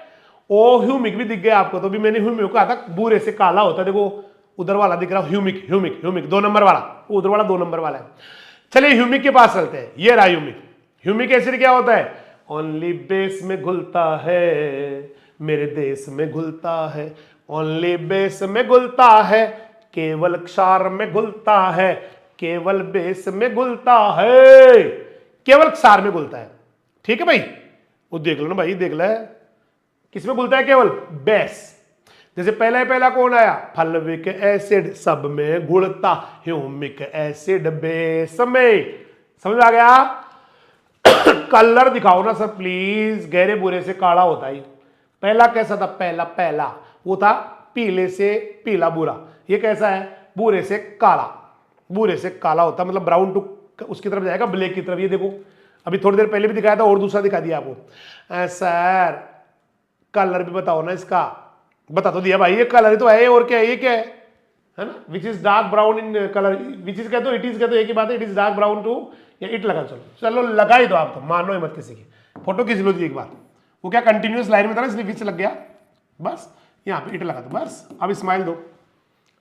ओ ह्यूमिक भी दिख गया आपको, तो भी मैंने ह्यूमिक कहा था भूरे से काला होता है, देखो उधर वाला दिख रहा, ह्यूमिक ह्यूमिक ह्यूमिक 2 नंबर वाला, उधर वाला 2 नंबर वाला है। चलिए ह्यूमिक के पास चलते हैं, ये रहा ह्यूमिक। ह्यूमिक एसिड क्या होता है? ओनली बेस में घुलता है, मेरे देश में घुलता है, ओनली बेस में घुलता है, केवल क्षार में घुलता है, केवल बेस में घुलता है, केवल क्षार में घुलता है। ठीक है भाई, वो देख लो ना भाई, देख ले किसमें घुलता है? केवल बेस। जैसे पहला कौन आया? फलविक एसिड, सब में घुलता, ह्यूमिक एसिड बेस में। समझ आ गया? कलर दिखाओ ना सर प्लीज, गहरे भूरे से काला होता है। पहला कैसा था? पहला वो था पीले से पीला भूरा, ये कैसा है? भूरे से काला, भूरे से काला होता मतलब ब्राउन टू उसकी तरफ जाएगा, ब्लैक की तरफ। ये देखो अभी थोड़ी देर पहले भी दिखाया था और दूसरा दिखा दिया आपको। सर कलर भी बताओ ना इसका, बता तो दिया भाई, ये कलर ही तो है, और क्या है? ये क्या है ना? Which is dark brown in colour, which is कहते हो, इट इज कहते हो, एक ही बात है, it is dark brown to, या इट लगा, चलो लगा ही दो आप, तो मानो ही मत किसी की, फोटो खींच लो एक बार। वो क्या कंटिन्यूस लाइन में था ना, इसलिए विच लग गया, बस यहाँ पे इट लगा दो बस। अब स्माइल दो,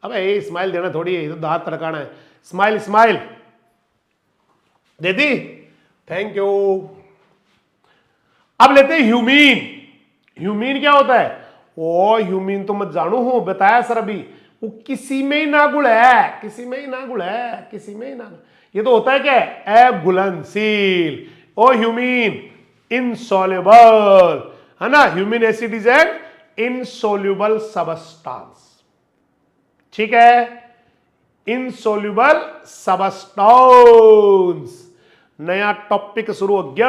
अबे ये स्माइल देना थोड़ी है, तो दांत तड़काना है। Smile smile they the, thank you. अब लेते हैं ह्यूमीन। ह्यूमीन क्या होता है? ओ ह्यूमिन तो मैं जानू हूं, बताया सर अभी, वो किसी में ही ना गुण है, किसी में ही ना गुण है, किसी में ही ना। ये तो होता है क्या, अघुलनशील। ओ ह्यूमिन इनसॉल्युबल, है ना, humin acid is an insoluble substance, ठीक है, इनसॉल्युबल सबस्टांस। नया टॉपिक शुरू हो गया,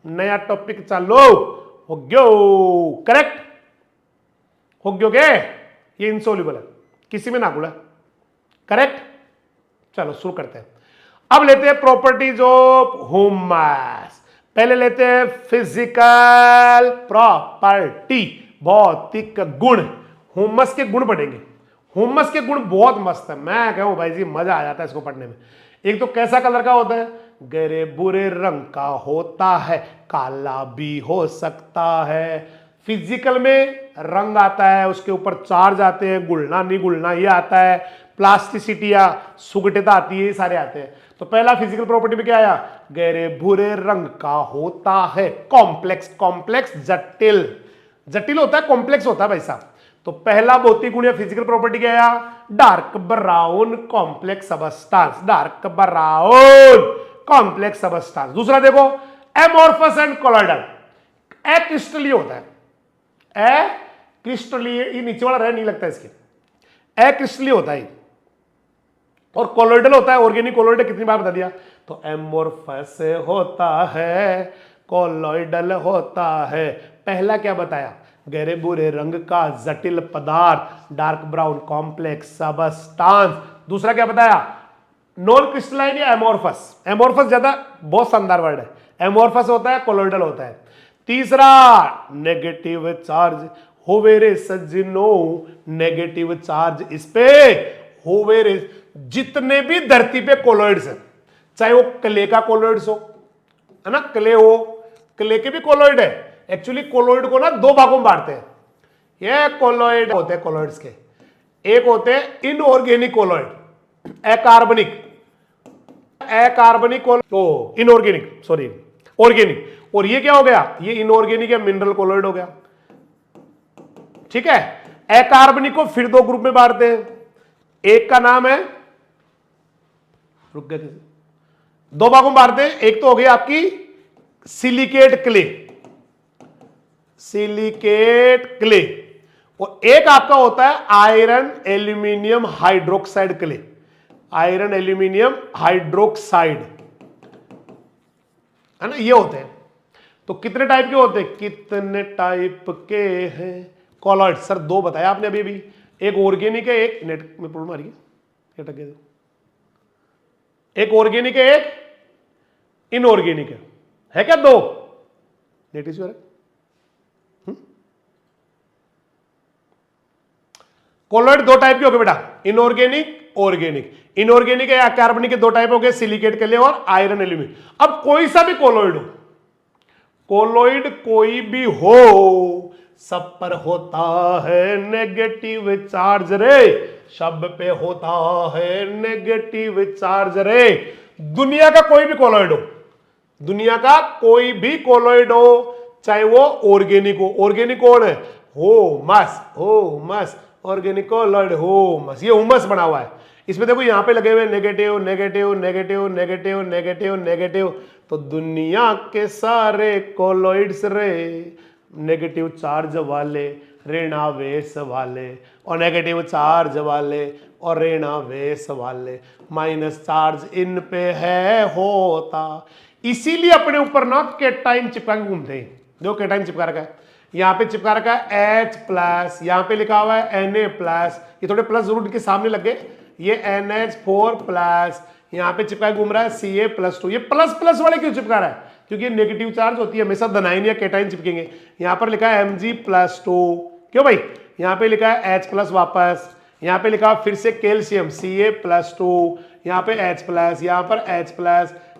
नया टॉपिक चालू हो गया, करेक्ट हो गयो के, ये इनसॉल्युबल है, किसी में ना गुण है, करेक्ट। चलो शुरू करते हैं। अब लेते हैं प्रॉपर्टीज ऑफ ह्यूमस। पहले लेते हैं फिजिकल प्रॉपर्टी, भौतिक गुण। ह्यूमस के गुण पढ़ेंगे। ह्यूमस के गुण बहुत मस्त है, मैं कहूं भाई जी मजा आ जाता है इसको पढ़ने में। एक तो कैसा कलर का होता है, गहरे बुरे रंग का होता है, काला भी हो सकता है। फिजिकल में रंग आता है, उसके ऊपर चार्ज आते हैं, गुलना नहीं गुलना ये आता है, प्लास्टिसिटी या सुगठता आती है, ये सारे आते हैं। तो पहला फिजिकल प्रॉपर्टी में क्या आया, गहरे भूरे रंग का होता है, कॉम्प्लेक्स, कॉम्प्लेक्स जटिल, जटिल होता है, कॉम्प्लेक्स होता है भाई साहब। तो पहला भौतिक गुण या फिजिकल प्रॉपर्टी क्या आया, dark brown complex substance, dark brown complex substance. दूसरा देखो एमोर्फस एंड कोलॉइडल, एक्रिस्टलीय होता है, एक्रिस्टलीय, ये नीचे वाला रह नहीं लगता इसके, एक्रिस्टलीय होता है। और कोलॉइडल होता है, ऑर्गेनिक कोलॉइडल कितनी बार बता दिया। तो एमोर्फस होता है, कोलॉइडल होता है। पहला क्या बताया, गहरे भूरे रंग का जटिल पदार्थ, डार्क ब्राउन कॉम्प्लेक्स सबस्टांस। दूसरा क्या बताया, नॉन क्रिस्टलाइन या एमोर्फस, एमोर्फस ज्यादा बहुत शानदार वर्ड है, एमोर्फस होता है, कोलॉइडल होता है। तीसरा नेगेटिव चार्ज, होवेरे सज्जनो, नेगेटिव चार्ज इस पे, होवेरे, जितने भी धरती पे कोलॉइड्स हैं, चाहे वो क्ले का कोलॉइड्स हो, है ना, क्ले हो, क्ले के भी कोलॉइड है। एक्चुअली कोलॉइड को ना दो भागों में बांटते हैं, ये कोलॉइड होते हैं कोलॉइड्स के, एक होते हैं इनऑर्गेनिक कोलॉइड, अकार्बनिक, अकार्बनिक कोलॉइड, इनऑर्गेनिक सॉरी ऑर्गेनिक, और ये क्या हो गया, ये इनऑर्गेनिक या मिनरल कोलॉइड हो गया, ठीक है। अकार्बनिक को फिर दो ग्रुप में बांटते हैं, एक का नाम है, रुक गए, दो भागों में बांटते हैं, एक तो हो गई आपकी सिलिकेट क्ले, सिलिकेट क्ले, और एक आपका होता है iron aluminium hydroxide clay, iron aluminium hydroxide, है ना, ये होते हैं। तो कितने टाइप के होते हैं, कितने टाइप के हैं कोलॉइड, सर दो बताया आपने अभी भी, एक ऑर्गेनिक है, एक नेट में प्रॉब्लम आ रही है, एक ऑर्गेनिक है, एक इनऑर्गेनिक है क्या, दो नेट इश्यू है। कोलॉइड दो टाइप के हो गए बेटा, इनऑर्गेनिक ऑर्गेनिक। इनऑर्गेनिक या कार्बनिक के दो टाइप हो गए, सिलिकेट के लिए और आयरन एल्यूमिनियम। अब कोई सा भी कोलॉइड हो, कोलॉइड कोई भी हो, सब पर होता है नेगेटिव चार्ज रे, सब पे होता है नेगेटिव चार्ज रे। दुनिया का कोई भी कोलॉइड हो, दुनिया का कोई भी कोलॉइड हो, चाहे वो ऑर्गेनिक हो, ऑर्गेनिक कौन है, humus, humus, organic colloid humus, ये ह्यूमस बना हुआ है। इसमें देखो यहां पे लगे हुए negative negative negative negative negative negative, तो दुनिया के सारे कोलॉइड्स रे नेगेटिव चार्ज वाले, ऋणावेश वाले, और नेगेटिव चार्ज वाले और ऋणावेश वाले, माइनस चार्ज इन पे है होता। इसीलिए अपने ऊपर ना कैटाइन चिपका के घूमते हैं, जो कैटाइन चिपका रखा है, यहां पे चिपका रखा है H+, यहां पे लिखा हुआ है Na+, ये थोड़े प्लस जरूर के सामने लगे, ये NH4+, यहां पे चिपका घूम रहा है Ca+2। ये प्लस प्लस वाले क्यों चिपका रहा है, क्योंकि नेगेटिव चार्ज होती है, हमेशा धनायन या कैटाइन चिपकेंगे। यहां पर लिखा है Mg+2, क्यों भाई, यहां पे लिखा है H+ वापस, यहां पे लिखा फिर से कैल्शियम Ca+2, यहां पे H+, यहां पर H+,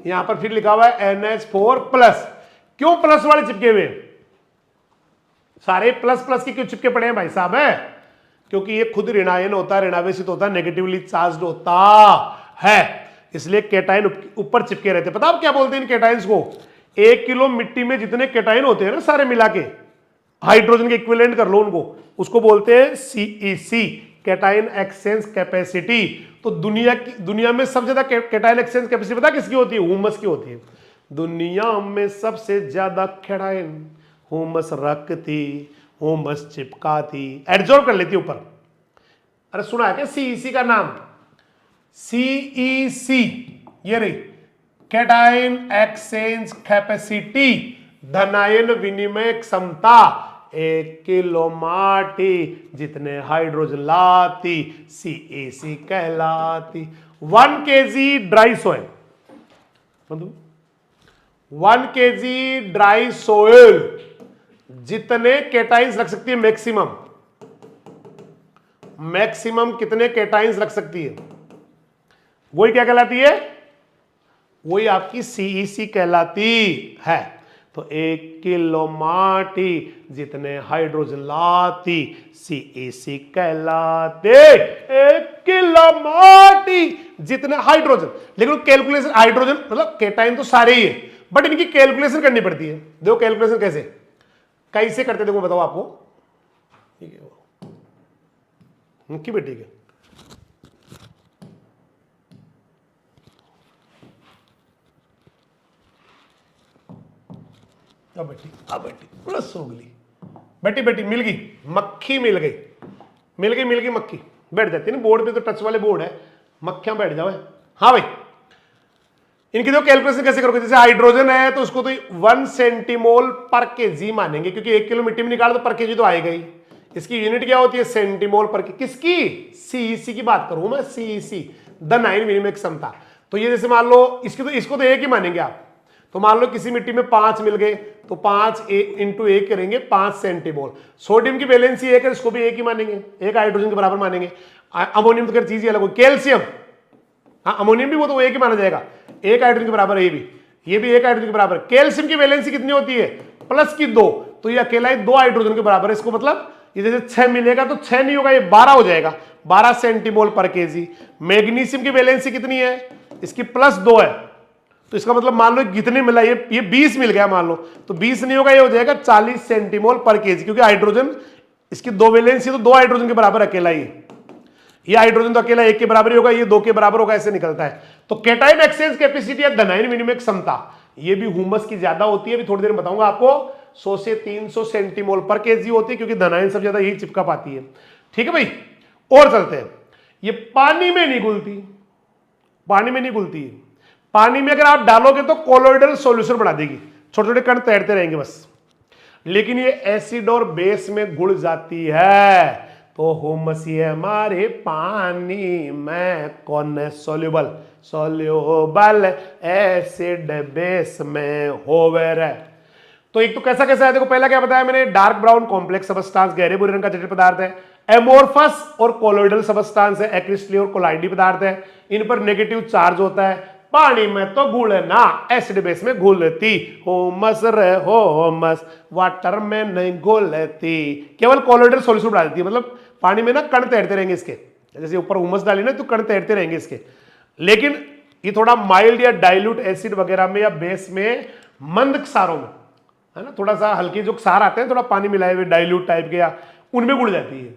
यहां पर फिर लिखा हुआ है NH4+। क्यों प्लस वाले चिपके हुए, सारे प्लस प्लस के क्यों चिपके पड़े हैं भाई साहब, है क्योंकि ये खुद ऋणायन होता है, ऋणावेशित होता है, नेगेटिवली चार्ज्ड होता है, इसलिए कैटाइन ऊपर चिपके रहते हैं। पता आप क्या बोलते हैं इन कैटाइंस को, 1 किलो मिट्टी में जितने कैटाइन होते हैं ना सारे मिला के, हाइड्रोजन के इक्विवेलेंट कर लो उनको, उसको बोलते हैं सीईसी, कैटायन एक्सचेंज कैपेसिटी। तो दुनिया में सबसे ज्यादा कैटायन एक्सचेंज कैपेसिटी पता किसकी होती है? ह्यूमस की होती है। दुनिया में सबसे ज्यादा कैटायन ह्यूमस रखती, ह्यूमस चिपकाती, एडजॉर्ब कर लेती ऊपर। अरे सुना है क्या सीईसी का नाम? सीईसी ये रही, कैटायन एक्सचेंज कैपेसिटी, धनायन विनिमय क्षमता। 1 किलो माटी जितने हाइड्रोजन लाती, सीएसी कहलाती। 1 केजी ड्राई सॉइल, मतलब 1 केजी ड्राई सॉइल जितने कैटाइंस रख सकती है मैक्सिमम, मैक्सिमम कितने कैटाइंस रख सकती है, वही क्या कहलाती है? वही आपकी सीईसी कहलाती है। तो 1 किलो माटी जितने हाइड्रोजन लाती, सीईसी कहलाते। 1 किलो माटी जितने हाइड्रोजन, लेकिन कैलकुलेशन हाइड्रोजन मतलब कैटाइन तो सारे ही है, बट इनकी कैलकुलेशन करनी पड़ती है। देखो कैलकुलेशन कैसे कैसे करते देखो बताओ आपको। ठीक है की बेटी के बेटी बड़ा सोगली, बेटी बेटी मिल गई मक्खी, मिल गई मक्खी। बैठ जाती है ना बोर्ड पे, तो टच वाले बोर्ड है, मक्खियां बैठ जाओ। हाँ भाई, इनकी तो कैलकुलेशन कैसे करोगे? जैसे हाइड्रोजन है तो उसको तो 1 सेंटीमोल पर केजी मानेंगे, क्योंकि 1 किलो मिट्टी में निकाल तो पर केजी तो आएगा ही। इसकी यूनिट क्या होती है? सेंटीमोल पर के। किसकी? सीईसी की बात करूं मैं, सीईसी, धनायन विनिमय क्षमता। तो ये जैसे मान लो इसको तो 1 ही मानेंगे आप। तो मान लो किसी मिट्टी में 5 मिल गए, तो 5 इंटू 1 करेंगे 5 सेंटीमोल। सोडियम की वैलेंसी 1 है, इसको भी 1 ही मानेंगे, 1 हाइड्रोजन के बराबर मानेंगे। अमोनियम तो खैर चीज ही अलग हो। कैल्शियम, हाँ अमोनियम भी वो तो 1 ही माना जाएगा, 1 हाइड्रोजन के बराबर है ये भी 1 हाइड्रोजन के बराबर। कैल्शियम की वैलेंसी कितनी होती है? प्लस की 2, तो ये अकेला ही 2 हाइड्रोजन के बराबर है। इसको मतलब ये जैसे 6 मिलेगा तो 6 नहीं होगा, ये 12 हो जाएगा, 12 सेंटीमोल पर केजी। मैग्नीशियम की वैलेंसी कितनी है? इसकी +2 है, तो इसका मतलब मान लो कितने मिला, ये 20 मिल गया मान लो, तो 20 नहीं होगा, ये हो जाएगा 40 सेंटीमोल पर केजी, क्योंकि हाइड्रोजन इसकी 2 वैलेंसी तो 2 हाइड्रोजन के बराबर अकेला ही। ये हाइड्रोजन तो अकेला 1 के बराबर ही होगा, ये 2 के बराबर होगा, ऐसे निकलता है। तो कैटायन एक्सचेंज कैपेसिटी या धनायन विनिमय क्षमता, ये भी ह्यूमस की ज्यादा होती है, अभी थोड़ी देर में बताऊंगा आपको। 100 से 300 सेंटीमोल पर केजी होती है, क्योंकि धनायन सबसे ज्यादा यही चिपका पाती है। ठीक है भाई, और चलते हैं। ये पानी में नहीं घुलती, पानी में नहीं घुलती। पानी में अगर आप डालोगे तो कोलोइडल सॉल्यूशन बना देगी, छोटे छोटे कण तैरते रहेंगे बस। लेकिन ये एसिड और बेस में घुल जाती है, तो ह्यूमस ये हमारे पानी में कौन है? सोल्यूबल, सोल्यूबल एसिड बेस में होवेर है। तो एक तो कैसा कैसा है देखो, पहला क्या बताया मैंने? डार्क ब्राउन कॉम्प्लेक्स सबस्टांस, गहरे भूरे रंग का जटिल पदार्थ है। एमोर्फस और कोलोइडल सबस्टांस है, एक्रिस्टली और कोलाइडी पदार्थ है। इन पर नेगेटिव चार्ज होता है। पानी में तो घुलना, एसिड बेस में घुलती, होमस रे होमस, वाटर में नहीं घुलती, केवल कोलोइडल सॉल्यूशन बना देती है। मतलब पानी में ना कण तैरते रहेंगे इसके, जैसे ऊपर हुमस डाली ना तो कण तैरते रहेंगे इसके। लेकिन ये थोड़ा माइल्ड या डाइल्यूट एसिड वगैरह में या बेस में, मंद क्षारों में है ना, थोड़ा सा हल्के जो क्षार आते हैं थोड़ा पानी मिलाए हुए डाइल्यूट टाइप के, या उनमें घुल जाती है।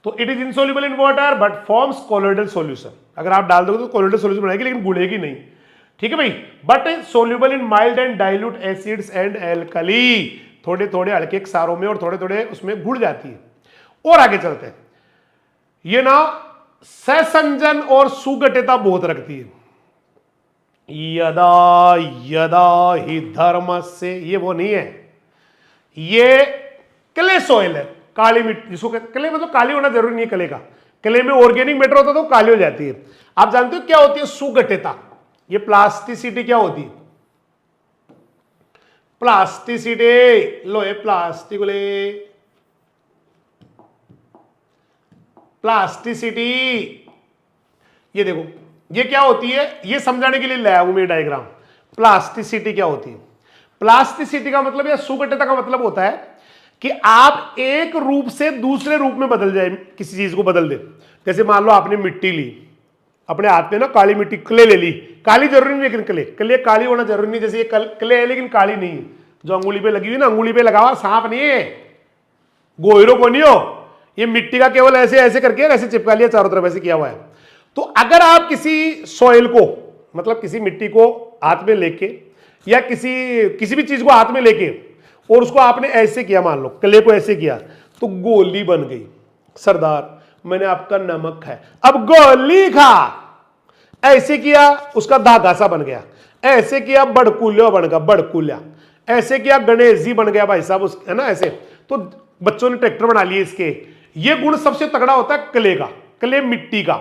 तो it is insoluble in water but forms colloidal solution. अगर आप डाल दोगे तो कोलोइडल सॉल्यूशन बनाएगी, लेकिन घुलेगी नहीं। ठीक है भाई, but soluble in mild and dilute acids and alkali, थोड़े थोड़े हल्के क्षारों में और थोड़े थोड़े उसमें घुल जाती है। और आगे चलते हैं, ये ना सहसंजन और सुगठिता बहुत रखती है। यदा यदा ही धर्म से, ये वो नहीं है, ये क्ले सॉइल है, काली मिट्टी जिसको क्ले मतलब काली होना जरूरी नहीं है क्ले का, क्ले में ऑर्गेनिक मैटर होता तो काली हो जाती है। आप जानते हो क्या होती है सुगठिता? ये प्लास्टिसिटी क्या होती है? प्लास्टिसिटी, लो ये प्लास्टिक ले, प्लास्टिसिटी, ये देखो ये क्या होती है, ये समझाने के लिए लाया हूं मैं डायग्राम। प्लास्टिसिटी क्या होती है? प्लास्टिसिटी का मतलब या सुगठिता का मतलब होता है कि आप एक रूप से दूसरे रूप में बदल जाए, किसी चीज को बदल दे। जैसे मान लो आपने मिट्टी ली, अपने हाथ में ना काली मिट्टी क्ले ले ली, काली जरूरी नहीं लेकिन क्ले काली होना जरूरी नहीं। जैसे ये क्ले है लेकिन काली नहीं है, जो अंगुली पे लगी हुई ना, अंगुली पे लगा हुआ सांप नहीं है, गोहिरो को नहीं हो, ये मिट्टी का केवल ऐसे ऐसे करके ऐसे चिपका लिया चारों तरफ, ऐसे किया हुआ है। तो अगर आप किसी सॉइल को, मतलब किसी मिट्टी को हाथ में लेके या किसी भी चीज को हाथ में लेके और उसको आपने ऐसे किया, मान लो क्ले को ऐसे किया, तो गोली बन गई। सरदार मैंने आपका नमक है, अब गोली खा। ऐसे किया, उसका धागा सा बन गया। ऐसे किया, बड़कुल्यो बन गया, बड़कुल्या। ऐसे किया, गणेश जी बन गया भाई साहब, उस है ना ऐसे। तो बच्चों ने ट्रैक्टर बना लिए इसके। ये गुण सबसे तगड़ा होता है क्ले का, क्ले मिट्टी का,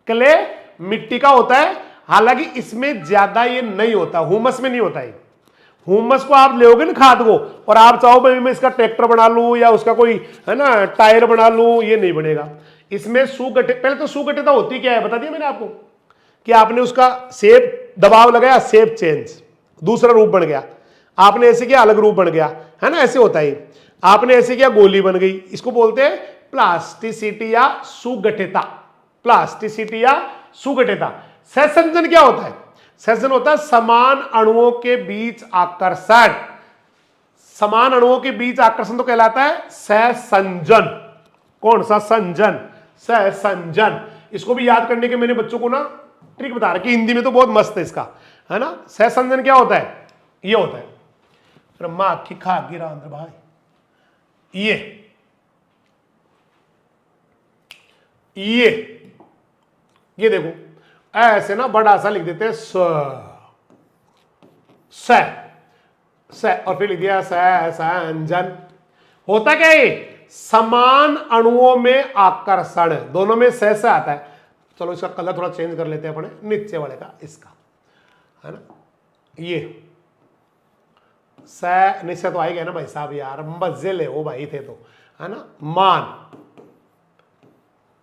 क्ले मिट्टी का होता है। हालांकि इसमें ज्यादा ये नहीं होता, हुमस में नहीं होता है। हुमस को आप लेोगे ना खाद को, और आप चाहो भाई मैं इसका ट्रैक्टर बना लूं या उसका कोई है ना टायर बना लूं, ये नहीं बनेगा। इसमें सुगठे, पहले तो सुगठिता होती क्या है बता दिया मैंने आपको, कि आपने उसका शेप दबाव लगाया, शेप चेंज, दूसरा रूप बन गया। आपने ऐसे किया, अलग रूप बन गया, है ना, ऐसे होता है। आपने ऐसे किया, गोली बन गई। इसको बोलते हैं प्लास्टिसिटी या सुगठिता, प्लास्टिसिटी या सुगठिता। सहसंजन क्या होता है? सहसंजन होता है समान अणुओं के बीच आकर्षण। समान अणुओं के बीच आकर्षण तो कहलाता है सहसंजन। कौन सा संजन? सहसंजन। इसको भी याद करने के मैंने बच्चों को ना ट्रिक बता रखी, हिंदी में तो बहुत मस्त है इसका, है ना। सहसंजन क्या होता है? ये होता है ब्रह्मा की खा गिरा अंदर भाई, ये देखो ऐसे ना बड़ा सा लिख देते हैं स, और फिर लिख दिया सहसंजन। होता क्या है? समान अणुओं में आकर्षण, दोनों में से आता है। चलो इसका कलर थोड़ा चेंज कर लेते हैं अपने, नीचे वाले का, इसका, है ना। ये निश्चय तो आएगा ना भाई साहब, यार मजे ले वो भाई थे तो, है ना। मान,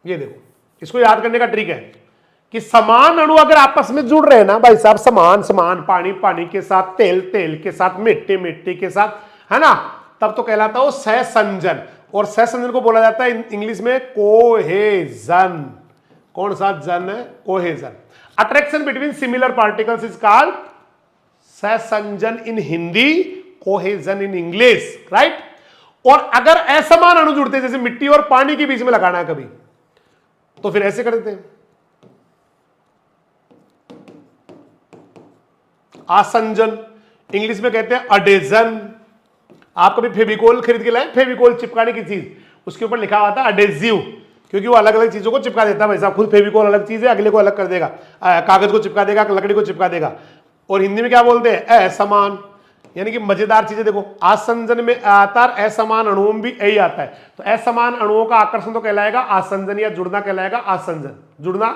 ये देखो, इसको याद करने का ट्रिक है कि समान अणु अगर आपस में जुड़ रहे हैं ना भाई साहब, समान समान, पानी पानी के साथ, तेल तेल के साथ, मिट्टी मिट्टी के साथ, है ना, तब तो कहलाता है वो सहसंजन। और सहसंजन को बोला जाता है इंग्लिश में कोहेजन। कौन सा जन है? Cohesion. Attraction between similar particles is called सहसंजन in Hindi, cohesion in English, right. और अगर असमान अणु जुड़ते हैं, जैसे मिट्टी और पानी के बीच में लगाना है कभी, तो फिर ऐसे कर देते हैं, आसंजन। इंग्लिश में कहते हैं अडेजन। आप कभी फेविकोल खरीद के लाए? फेविकोल चिपकाने की चीज, उसके ऊपर लिखा हुआ था अडेजिव, क्योंकि वो अलग अलग चीजों को चिपका देता है भाई साहब। खुद फेविकोल अलग चीज है, अगले को अलग कर देगा, कागज को चिपका देगा, लकड़ी को चिपका देगा। और हिंदी में क्या बोलते हैं? असमान, यानी कि मजेदार चीजें। देखो आसंजन में आता है, असमान अणुओं में भी यही आता है। तो असमान अणुओं का आकर्षण तो कहलाएगा आसंजन, या जुड़ना कहलाएगा आसंजन, जुड़ना,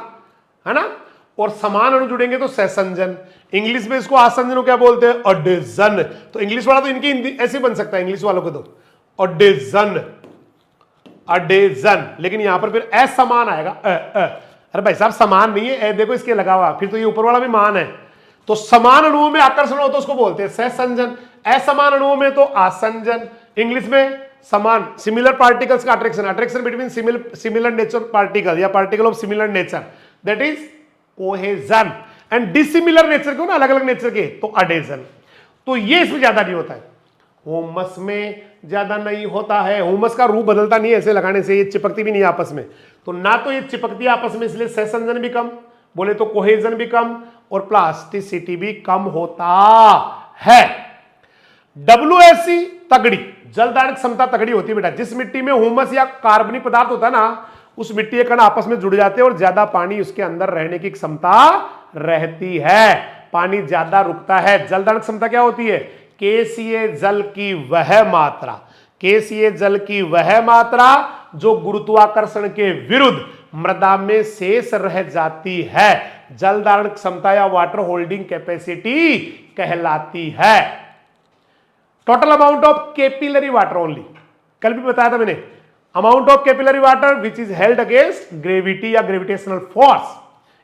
है ना। और समान अणु जुड़ेंगे तो सहसंजन। इंग्लिश में इसको आसंजन को क्या बोलते हैं? अडेजन। तो इंग्लिश वाला तो इनकी हिंदी ऐसे बन सकता है, इंग्लिश वालों को तो अडेजन, अडेजन। लेकिन यहां पर फिर असमान आएगा, अरे भाई साहब समान नहीं है, देखो इसके लगा हुआ, फिर तो ये ऊपर वाला भी मान है। तो समान अणुओं में आकर्षण हो तो उसको बोलते हैं सहसंजन, असमान अणुओं में तो आसंजन। इंग्लिश में समान, सिमिलर पार्टिकल्स का attraction, attraction between similar nature particle या particle of similar nature, that is cohesion. And dissimilar nature के हो ना, अलग अलग नेचर के, तो अडेजन। तो ये इसमें ज्यादा नहीं होता है, होमस में ज्यादा नहीं होता है। होमस का रूप बदलता नहीं है ऐसे लगाने से, ये चिपकती भी नहीं आपस में। तो ना तो ये चिपकती आपस में, इसलिए सहसंजन भी कम, बोले तो कोहेजन भी कम, और प्लास्टिसिटी भी कम होता है। WSC तगड़ी, जलदान क्षमता तगड़ी होती है बेटा। जिस मिट्टी में हुमस या कार्बनिक पदार्थ होता है ना, उस मिट्टी के कण आपस में जुड़ जाते हैं और ज्यादा पानी उसके अंदर रहने की क्षमता रहती है, पानी ज्यादा रुकता है। जलदान क्षमता क्या होती है? केसीए जल की वह मात्रा, केसीए जल की वह मात्रा जो गुरुत्वाकर्षण के विरुद्ध मृदा में शेष रह जाती है, जल धारण क्षमता या वाटर होल्डिंग कैपेसिटी कहलाती है। Total amount of capillary water only, कल भी बताया था मैंने, amount of capillary water which is held against gravity या gravitational force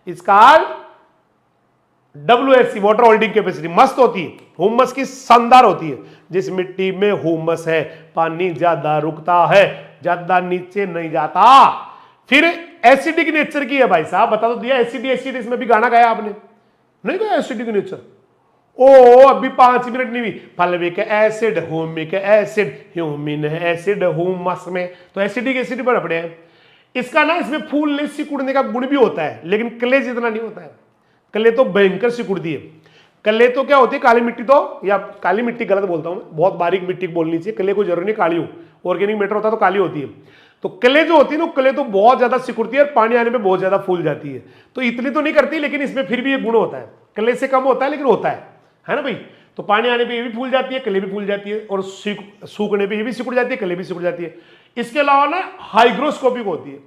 is called WSC, water holding capacity. मस्त होती है, हुमस की शानदार होती है। जिस मिट्टी में हुमस है, पानी ज्यादा रुकता है, ज्यादा नीचे नहीं जाता। फिर एसिडिक नेचर की है भाई साहब, बता तो दिया, एसिड एसिड, इसमें भी गाना गाया आपने, नहीं गाया एसिडिक नेचर? ओ अभी 5 मिनट नहीं हुई। Fulvic acid, humic acid, humin acid humus में, तो एसिडिक एसिड बड़े बड़े हैं। इसका ना इसमें फूलने सिकुड़ने का गुण भी होता है, लेकिन क्ले जितना नहीं होता है। क्ले तो भयंकर सिकुड़ती है। क्ले तो क्या होती है, काली मिट्टी तो, या काली मिट्टी गलत बोलता हूं मैं, बहुत बारीक मिट्टी बोलनी चाहिए। क्ले को जरूरी नहीं काली हो, ऑर्गेनिक मैटर होता तो काली होती है। तो क्ले जो होती है ना, क्ले तो बहुत ज्यादा सिकुड़ती है और पानी आने पे बहुत ज्यादा फूल जाती है। तो इतनी तो नहीं करती, लेकिन इसमें फिर भी ये गुण होता है। क्ले से कम होता है लेकिन होता है ना भाई। तो पानी आने पे ये भी फूल जाती है, क्ले भी फूल जाती है, और सूखने पे ये भी सिकुड़ जाती है, क्ले भी सिकुड़ जाती है। इसके अलावा ना हाइग्रोस्कोपिक होती है,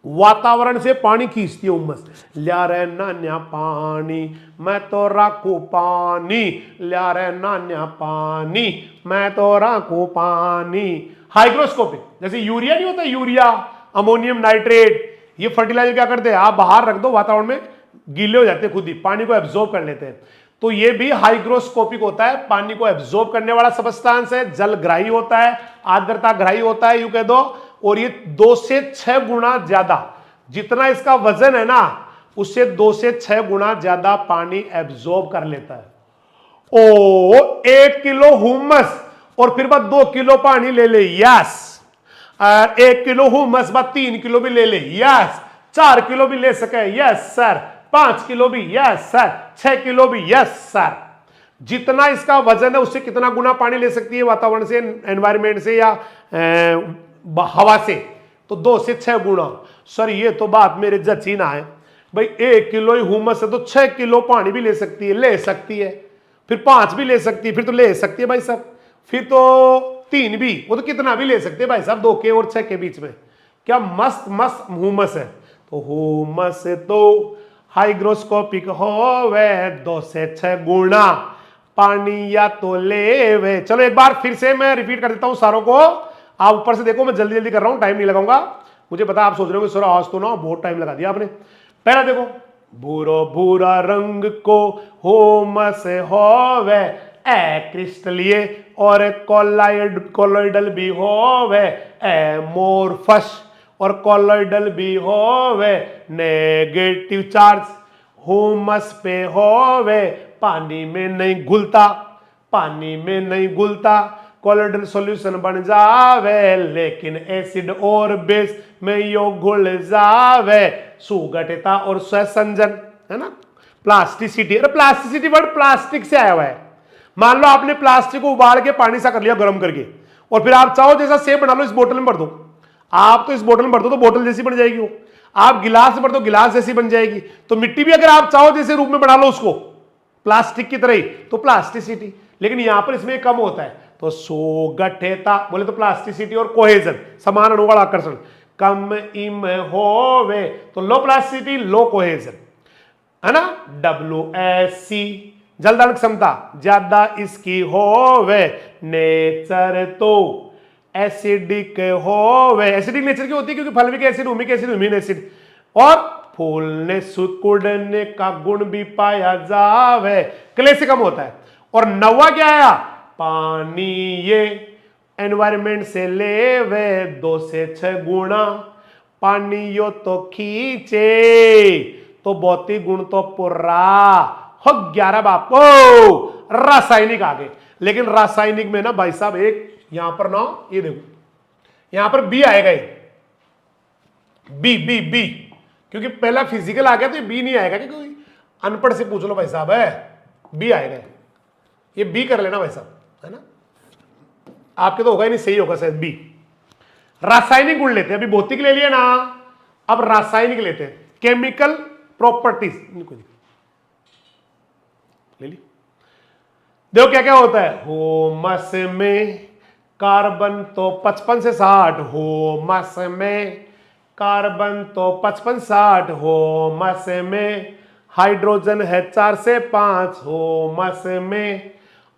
वातावरण से पानी खींचती है उम्मस। ल्या रे नान्या पानी मैं तो राखू पानी, ल्या रे नान्या पानी मैं तो राखू पानी। हाइग्रोस्कोपिक, जैसे यूरिया नहीं होता, यूरिया, अमोनियम नाइट्रेट, ये फर्टिलाइजर क्या करते हैं, आप बाहर रख दो वातावरण में, गीले हो जाते हैं, खुद ही पानी को एब्जॉर्ब कर लेते हैं। तो ये भी हाइग्रोस्कोपिक होता है, पानी को एब्जॉर्ब करने वाला सबस्टांस है, जलग्राही होता है, आर्द्रता ग्राही होता है, यूं कह दो। और ये 2 से 6 गुना ज्यादा, जितना इसका वजन है ना, उससे 2 से 6 गुना ज्यादा पानी एब्जॉर्ब कर लेता है। ओ 1 किलो हुमस और फिर बाद 2 किलो पानी ले ले, यस। 1 किलो हुमस बाद 3 किलो भी ले ले, यस। 4 किलो भी ले सके, यस सर। 5 किलो भी, यस सर। 6 किलो भी, यस सर। जितना इसका वजन है उससे कितना गुना पानी ले सकती है वातावरण से, एनवायरमेंट से या हवा से, तो 2 से 6 गुना। सर ये तो बात मेरे जची ना है भाई, 1 किलो ही हुमस है तो 6 किलो पानी भी ले सकती है, ले सकती है। फिर 5 भी ले सकती है, फिर तो ले सकती है भाई साहब। फिर तो 3 भी, वो तो कितना भी ले सकते हैं भाई साहब, 2 के और 6 के बीच में। क्या मस्त मस्त हुमस है। तो हुमस तो हाइग्रोस्कोपिक होवे, 2 से 6 गुना पानी या तो लेवे। चलो एक बार फिर से मैं रिपीट कर देता हूं सारों को, आप ऊपर से देखो, मैं जल्दी जल्दी कर रहा हूं, टाइम नहीं लगाऊंगा। मुझे पता आप सोच रहे हो सर आज तो ना बहुत टाइम लगा दिया आपने। पहला देखो, भूरो भूरा रंग को होमस होवे, ए क्रिस्टलीय और कोलॉइडल भी होवे, एमोर्फस और कोलॉइडल भी होवे, नेगेटिव चार्ज हुमस पे होवे, पानी में नहीं घुलता, पानी में नहीं घुलता, कोलोइडल सॉल्यूशन बन जावे, लेकिन एसिड और बेस में यो घुल जावे, सुगठिता और स्वसंजन, है ना। प्लास्टिसिटी, अरे प्लास्टिसिटी वर्ड प्लास्टिक से आया हुआ है। मान लो आपने प्लास्टिक को उबाल के पानी सा कर लिया गर्म करके, और फिर आप चाहो जैसा सेब बना लो, इस बोतल में भर दो। आप तो इस बोतल में भर दो तो बोतल जैसी बन जाएगी वो, आप गिलास में भर दो गिलास जैसी बन जाएगी। तो मिट्टी भी अगर आप चाहो जैसे रूप में बना लो उसको प्लास्टिक की तरह ही, तो प्लास्टिसिटी। लेकिन यहां पर इसमें कम होता है, तो सुगठिता बोले तो प्लास्टिसिटी और कोहेजन, समान अणुबल आकर्षण, कम इम होवे तो लो प्लास्टिसिटी लो कोहेजन, है ना। WSC जलदान क्षमता ज्यादा इसकी होवे, नेचर तो एसिडिक होवे, एसिडिक नेचर की होती है क्योंकि fulvic acid, humic acid, humin acid, और फूलने सुकुड़ने का गुण भी पाया जावे, क्ले से कम होता है। और 9वां क्या आया, पानी ये एनवायरमेंट से लेवे, 2 से 6 गुना पानी यो तो खींचे, तो भौतिक गुण तो पूरा हो 11 बापो। रासायनिक आगे, लेकिन रासायनिक में ना भाई साहब एक यहां पर ना, ये देखो यहां पर बी आएगा, बी बी बी, क्योंकि पहला फिजिकल आ गया तो ये बी नहीं आएगा, क्योंकि अनपढ़ से पूछ लो भाई साहब, है बी आएगा, ये बी कर लेना भाई साहब, है ना। आपके तो होगा ही नहीं, सही होगा शायद बी। रासायनिक गुण लेते हैं, अभी भौतिक ले लिया ना, अब रासायनिक लेते हैं, केमिकल प्रॉपर्टीज ले ली। देखो क्या क्या होता है, होमस में कार्बन तो 55 से 60, होमस में कार्बन तो 55-60, होमस में हाइड्रोजन है 4 से 5, होमस में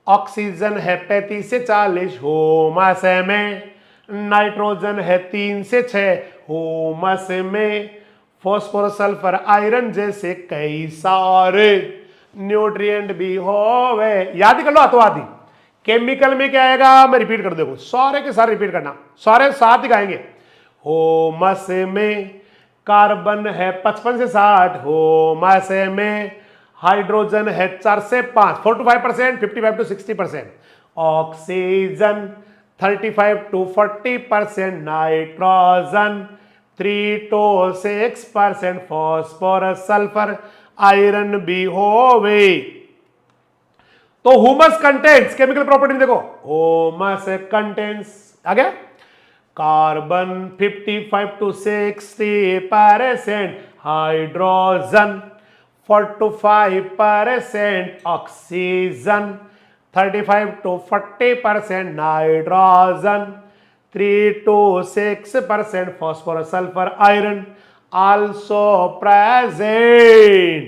ऑक्सीजन है 35 से 40, होमस में नाइट्रोजन है 3 से 6, होमस में फॉस्फोरस सल्फर आयरन जैसे कई सारे न्यूट्रिएंट भी होवे। याद ही कर लो अतवादी। केमिकल में क्या आएगा, मैं रिपीट कर देखो, सारे के सारे रिपीट करना, सारे साथ ही गाएंगे। होमस में कार्बन है 55 से 60, होमस में हाइड्रोजन है 4 से 5, 4 to 5%, 55 to 60%, oxygen 35 to 40%, nitrogen 3 to 6%, phosphorus sulphur iron भी होवे। तो ह्यूमस कंटेंट्स, केमिकल प्रॉपर्टी देखो, ह्यूमस कंटेंट्स आ गया, carbon 55 to 60%, hydrogen 4 to 5%, oxygen 35 to 40%, nitrogen 3 to 6%, phosphorus sulphur iron also present.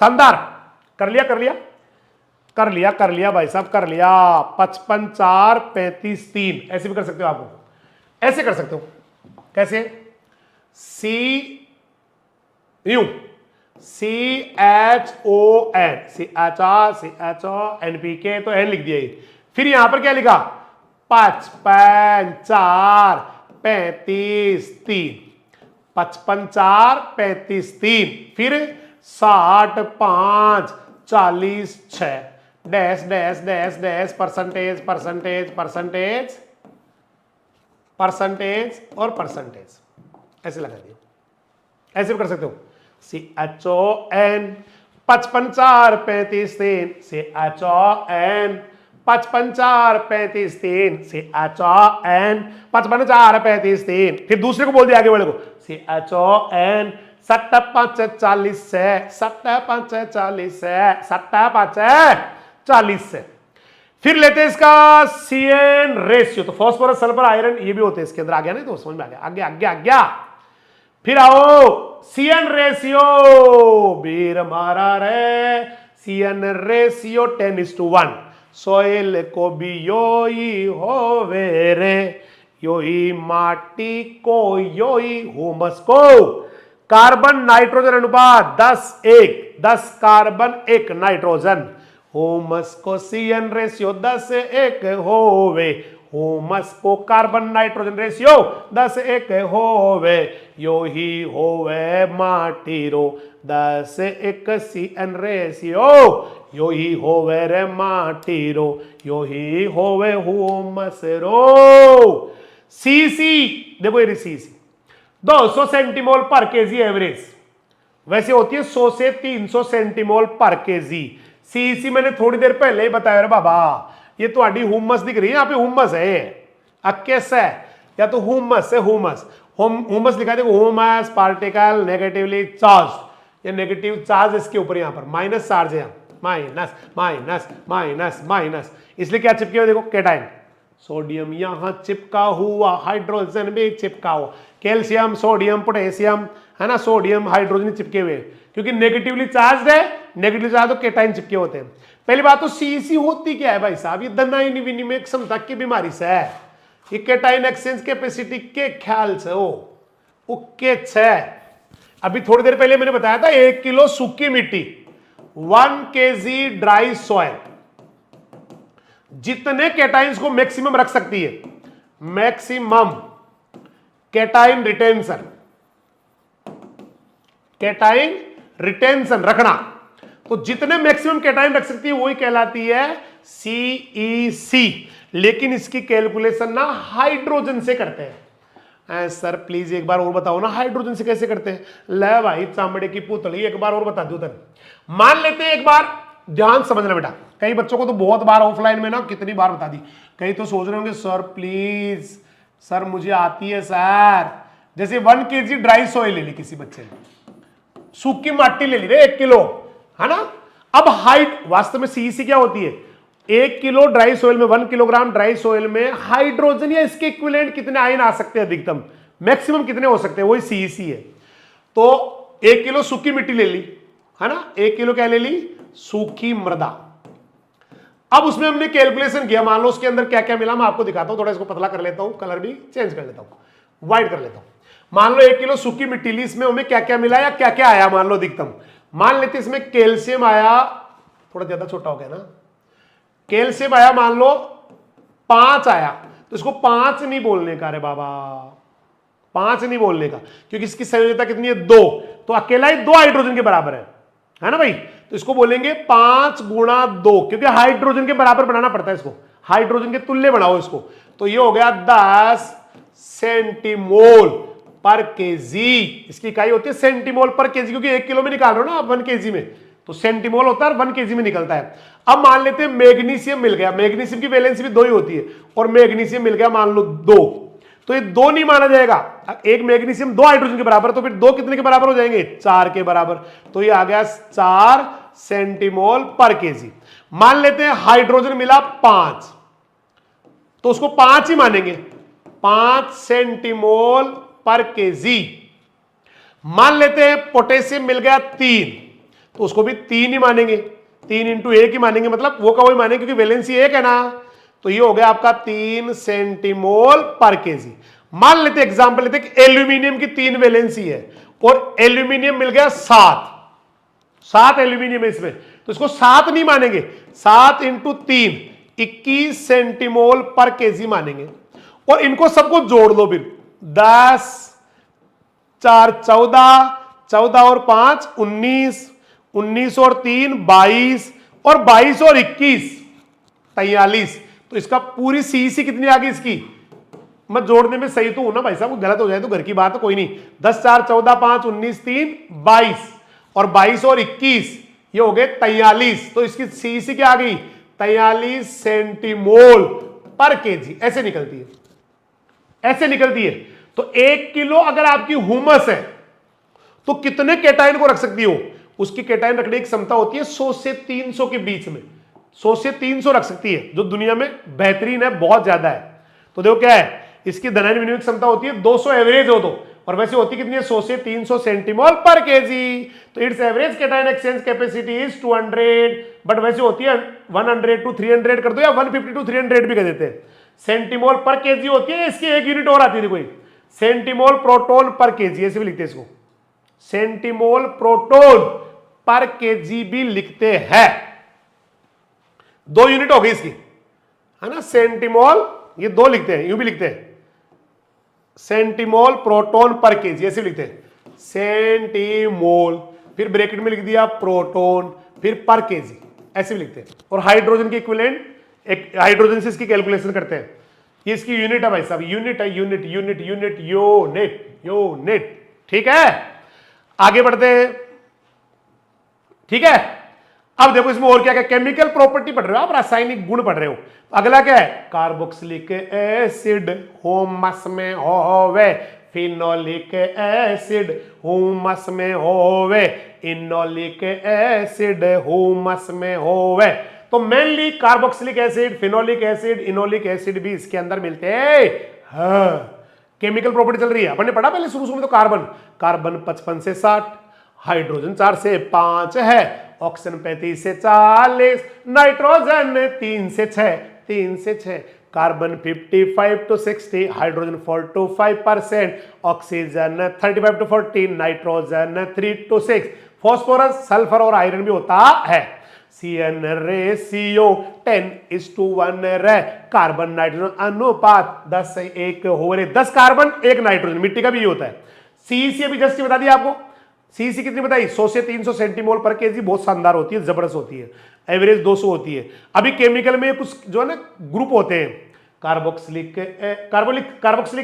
शानदार, कर लिया कर लिया कर लिया कर लिया भाई साहब, कर लिया। 55 4 35 3, ऐसे भी कर सकते हो, आपको ऐसे कर सकते हो। कैसे? सी यू CHON, NPK, तो N लिख दिया ये। फिर यहां पर क्या लिखा? 55 4 35 3, 55 4 35 3, फिर 60 5 40 6, dash dash dash dash, percentage percentage percentage percentage और परसेंटेज, ऐसे लगा दिया। ऐसे भी कर सकते हो। CHON 55 4 35 3, CHON 55 4 35 3, CHON 55 4 35 3, फिर दूसरे को बोल दिया आगे वाले को, CHON 7 5 40 से, 7 5 40 से, 7 5 40 से। फिर लेते हैं इसका CN रेशियो, तो फॉस्फोरस सल्फर आयरन ये भी होते हैं इसके अंदर। आ गया नहीं? तो समझ में आ गया। आगे आगे आ गया। फिर आओ CN रेशियो, वीर मारा रे, CN रेशियो 10:1, सोइल को भी यो ही होवे रे, यो ही माटी को, यो ही ह्यूमस को। कार्बन नाइट्रोजन अनुपात 10:1, 10 कार्बन 1 नाइट्रोजन, ह्यूमस को CN रेशियो 10:1 होवे, ह्यूमस को कार्बन नाइट्रोजन रेशियो 10:1 होवे, यो ही होवे माटी रो 10:1 CN रेशियो, यो ही होवे रे माटी रो, यो ही होवे ह्यूमस रो। सीसी देखो, ये सीसी 200 सेंटीमोल पर केजी एवरेज, वैसे होती है 100 से 300 सेंटीमोल पर केजी। सीसी मैंने थोड़ी देर पहले ही बताया रे बाबा, ये तो आडी ह्यूमस दिख रही है, यहाँ पे ह्यूमस है, अकेस है, या तो ह्यूमस है, ह्यूमस लिखा देखो, ह्यूमस पार्टिकल नेगेटिवली चार्ज, ये नेगेटिव चार्ज इसके ऊपर, यहाँ पर माइनस चार्ज है, यहाँ माइनस माइनस माइनस माइनस, इसलिए क्या चिपके हुए देखो, कैटायन। सोडियम यहां चिपका हुआ, हाइड्रोजन भी चिपका हुआ, कैल्शियम सोडियम पोटेशियम है ना, सोडियम हाइड्रोजन चिपके हुए, क्योंकि नेगेटिवली चार्ज है, नेगेटिवली चार्ज तो कैटायन चिपके होते हैं। पहली बात तो सीसी होती क्या है भाई साहब? ये धनायन विनिमय क्षमता की बीमारी से है, ये कैटायन एक्सचेंज कैपेसिटी के ख्याल से ओके है। अभी थोड़ी देर पहले मैंने बताया था 1 किलो सूखी मिट्टी, 1 kg ड्राई सॉइल जितने कैटाइंस को मैक्सिमम रख सकती है, maximum cation retention, cation retention रखना, तो जितने मैक्सिमम कैटाइन रख सकती है वही कहलाती है CEC। लेकिन इसकी कैलकुलेशन ना हाइड्रोजन से करते हैं। सर प्लीज एक बार और बताओ ना, हाइड्रोजन से कैसे करते हैं? ले भाई चामड़े की पुतली, एक बार और बता दो। मान लेते हैं, एक बार ध्यान समझना बेटा, कई बच्चों को तो बहुत बार ऑफलाइन में ना कितनी बार बता दी, कई तो सोच रहे होंगे सर प्लीज, सर मुझे आती है सर। जैसे 1 kg ड्राई सॉइल ले ली किसी बच्चे ने, सूखी माटी ले ली रे 1 किलो, है ना। अब हाइट वास्तव में सीईसी क्या होती है? 1 किलो ड्राई सॉइल में, 1 किलोग्राम ड्राई सॉइल में हाइड्रोजन या इसके इक्विवेलेंट कितने आयन आ सकते हैं, अधिकतम मैक्सिमम कितने हो सकते हैं, वही सीईसी है। तो 1 किलो सूखी मिट्टी ले ली, है ना, 1 किलो क्या ले ली? सूखी मृदा। अब उसमें हमने कैलकुलेशन किया, मान लो उसके अंदर क्या क्या मिला, मैं आपको दिखाता हूं, थोड़ा इसको पतला कर लेता हूं, कलर भी चेंज कर लेता हूं, व्हाइट कर लेता हूं। मान लो 1 किलो सूखी मिट्टी ली, इसमें हमें क्या क्या मिला या क्या क्या आया, मान लो अधिकतम, मान लेते इसमें कैल्शियम आया, थोड़ा ज्यादा छोटा हो गया ना, कैल्शियम आया मान लो 5 आया, तो इसको 5 नहीं बोलने का रे बाबा, 5 नहीं बोलने का, क्योंकि इसकी संयोजकता कितनी है? 2, तो अकेला ही 2 हाइड्रोजन के बराबर है ना भाई। तो इसको बोलेंगे 5 गुणा 2, क्योंकि हाइड्रोजन के बराबर बनाना पड़ता है इसको, हाइड्रोजन के तुल्य बनाओ इसको। तो ये हो गया 10 सेंटीमोल पर केजी। इसकी इकाई होती है सेंटीमोल पर केजी, क्योंकि 1 किलो में निकाल रहे हो ना आप 1 केजी में, तो सेंटीमोल होता है और 1 केजी में निकलता है। अब मान लेते हैं मैग्नीशियम मिल गया, मैग्नीशियम की वैलेंसी भी 2 ही होती है, और मैग्नीशियम मिल गया मान लो 2, तो ये 2 नहीं माना जाएगा। एक मैग्नीशियम 2 हाइड्रोजन के बराबर, तो फिर 2 कितने के बराबर हो जाएंगे, 4 के बराबर। तो ये आ गया 4 सेंटीमोल पर केजी। मान लेते हैं हाइड्रोजन मिला 5, तो उसको 5 ही मानेंगे, 5 सेंटीमोल पर केजी। मान लेते हैं पोटेशियम मिल गया 3, तो उसको भी 3 ही मानेंगे, 3 इंटू 1 ही मानेंगे, मतलब वो का वही मानेंगे क्योंकि वैलेंसी 1 है ना। तो ये हो गया आपका 3 सेंटीमोल पर केजी। मान लेते एग्जांपल लेते कि एल्यूमिनियम की 3 वैलेंसी है और एल्यूमिनियम मिल गया 7 एल्यूमिनियम है इसमें, तो इसको 7 नहीं मानेंगे, 7 इंटू 3 21 सेंटीमोल पर केजी मानेंगे। और इनको सबको जोड़ लो फिर, 10 4 14, 14 और 5 19, 19 और 3 22, और 22 और 21 43। तो इसका पूरी सीईसी कितनी आ गई इसकी, मैं जोड़ने में सही तो हूं ना भाई साहब, गलत हो जाए तो घर की बात है, कोई नहीं। 10 4 14 5 19 3 22, और 22 और 21 ये हो गए 43। तो इसकी सीईसी क्या आ गई, 43 सेंटीमोल पर केजी। ऐसे निकलती है, ऐसे निकलती है। तो 1 किलो अगर आपकी ह्यूमस है तो कितने केटाइन को रख सकती हो, उसकी केटाइन रखने की क्षमता होती है 100 से 300 के बीच में, 100 से 300 रख सकती है, जो दुनिया में बेहतरीन है, बहुत ज्यादा है। तो देखो क्या है, इसकी धनायन विनिमय क्षमता होती है 200 एवरेज हो तो, और वैसे होती कितनी है 100 से 300 सेंटीमोल पर केजी। तो it's average cation exchange capacity is 200, but वैसे होती है 100 to 300 कर दो, या 150 to 300 भी कर देते हैं। सेंटीमोल पर केजी होती है, इसकी एक यूनिट और आती है कोई, सेंटीमोल प्रोटोन पर केजी, ऐसे भी लिखते हैं इसको, सेंटीमोल प्रोटोन पर केजी भी लिखते हैं। 2 यूनिट हो गई इसकी, है ना, सेंटीमोल, ये 2 लिखते हैं, यूं भी लिखते हैं, सेंटीमोल प्रोटोन पर केजी, ऐसे लिखते हैं, सेंटीमोल, फिर ब्रैकेट में लिख दिया प्रोटोन, फिर पर केजी, ऐसे भी लिखते हैं। और हाइड्रोजन के इक्विवेलेंट, एक हाइड्रोजन से इसकी कैलकुलेशन करते हैं, ये इसकी यूनिट है भाई साहब, यूनिट है, unit unit unit unit unit, ठीक है। आगे बढ़ते हैं, ठीक है। अब देखो इसमें और क्या क्या केमिकल प्रॉपर्टी पढ़ रहे हो आप, रासायनिक गुण पढ़ रहे हो। अगला क्या है, कार्बोक्सिलिक एसिड ह्यूमस में होवे, फिनोलिक एसिड ह्यूमस में होवे, इनोलिक एसिड ह्यूमस में होवे। तो mainly carboxylic acid, phenolic acid, enolic acid भी इसके अंदर मिलते हैं। हाँ, केमिकल प्रॉपर्टी चल रही है, अपन ने पढ़ा पहले शुरू में। तो कार्बन 55 से 60, हाइड्रोजन 4 से 5 है, ऑक्सीजन 35 से 40, नाइट्रोजन 3 से 6, 3 से 6, carbon 55 to 60, hydrogen 4 to 5%, oxygen 35 to 40, nitrogen 3 to 6, phosphorus, sulphur और आयरन भी होता है। CN रेशियो 10:1 रहे, कार्बन नाइट्रोजन अनुपात 10:1 हो रहे, 10 कार्बन 1 नाइट्रोजन, मिट्टी का भी ये होता है। सीईसी अभी जस्ट बता दिया आपको, सीईसी कितनी बताई, 100 से 300 सेंटीमोल पर केजी, बहुत शानदार होती है, जबरदस्त होती है। एवरेज 200 होती है। अभी केमिकल में कुछ जो है ना ग्रुप होते हैं, carboxylic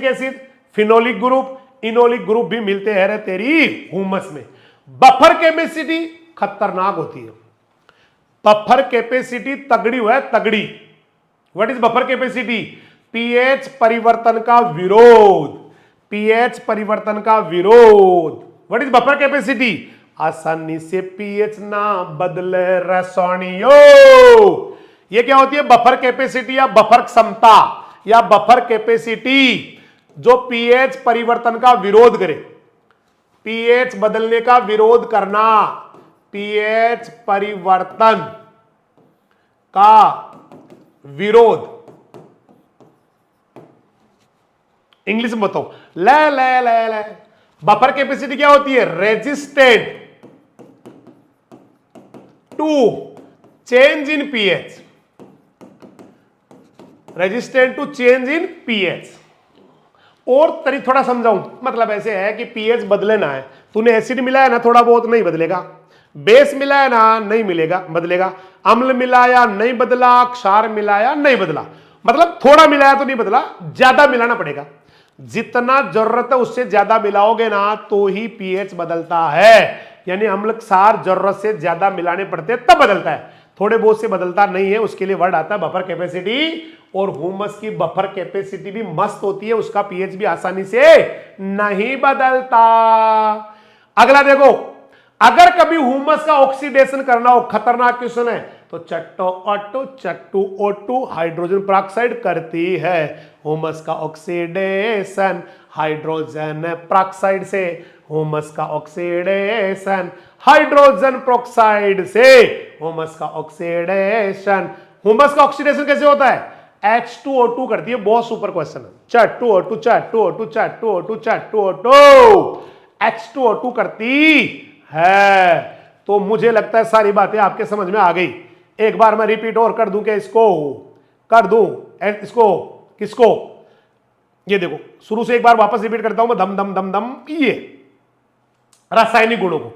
acid, phenolic group, enolic group भी मिलते हैं रे तेरी ह्यूमस में। बफर कैपेसिटी खतरनाक होती है, बफर कैपेसिटी तगड़ी हुआ है, तगड़ी। What is buffer capacity, pH परिवर्तन का विरोध, पीएच परिवर्तन का विरोध। व्हाट इज बफर कैपेसिटी, आसानी से पीएच ना बदले रसोनियो। ये क्या होती है, बफर कैपेसिटी या बफर क्षमता या बफर कैपेसिटी जो पीएच परिवर्तन का विरोध करे, पीएच बदलने का विरोध करना, पीएच परिवर्तन का विरोध। इंग्लिश में बताओ, ले ले ले ले। बफर कैपेसिटी क्या होती है, resistant to change in pH, resistant to change in pH. और तरी थोड़ा समझाऊं, मतलब ऐसे है कि पीएच बदले ना है, तूने एसिड मिला है ना, थोड़ा बहुत नहीं बदलेगा, बेस मिलाया ना, नहीं मिलेगा, बदलेगा। अम्ल मिलाया, नहीं बदला। क्षार मिलाया, नहीं बदला। मतलब थोड़ा मिलाया तो नहीं बदला, ज्यादा मिलाना पड़ेगा। जितना जरूरत है उससे ज्यादा मिलाओगे ना तो ही पीएच बदलता है। यानी अम्ल क्षार जरूरत से ज्यादा मिलाने पड़ते हैं तब बदलता है, थोड़े बहुत से बदलता नहीं है। उसके लिए वर्ड आता है बफर कैपेसिटी। और ह्यूमस की बफर कैपेसिटी भी मस्त होती है, उसका पीएच भी आसानी से नहीं बदलता। अगला देखो, अगर कभी ह्यूमस का ऑक्सीडेशन करना हो, खतरनाक क्वेश्चन है, तो चट्टू O2 हाइड्रोजन पेरोक्साइड करती है। ह्यूमस का ऑक्सीडेशन हाइड्रोजन पेरोक्साइड से, ह्यूमस का ऑक्सीडेशन हाइड्रोजन पेरोक्साइड से, ह्यूमस का ऑक्सीडेशन। ह्यूमस का ऑक्सीडेशन कैसे होता है? H2O2 करती है। बहुत सुपर क्वेश्चन है। चट्टू H2O2 करती है। तो मुझे लगता है सारी बातें आपके समझ में आ गई। एक बार मैं रिपीट और कर दूं, क्या इसको कर दूं, इसको किसको, ये देखो शुरू से एक बार वापस रिपीट करता हूं मैं, धम धम धम धम, ये रासायनिक गुणों को।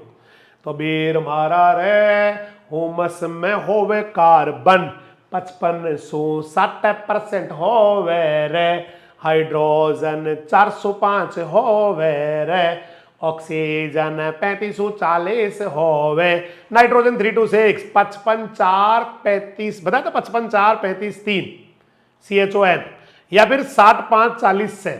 तो बेर मारा रे ह्यूमस में होवे कार्बन 5560% होवे रे, हाइड्रोजन 405 होवे रे, ऑक्सीजन 3540 होवे, नाइट्रोजन 326 55 4 35, बताया था 55 4 35 3 CHON, या फिर 60 5 40 से।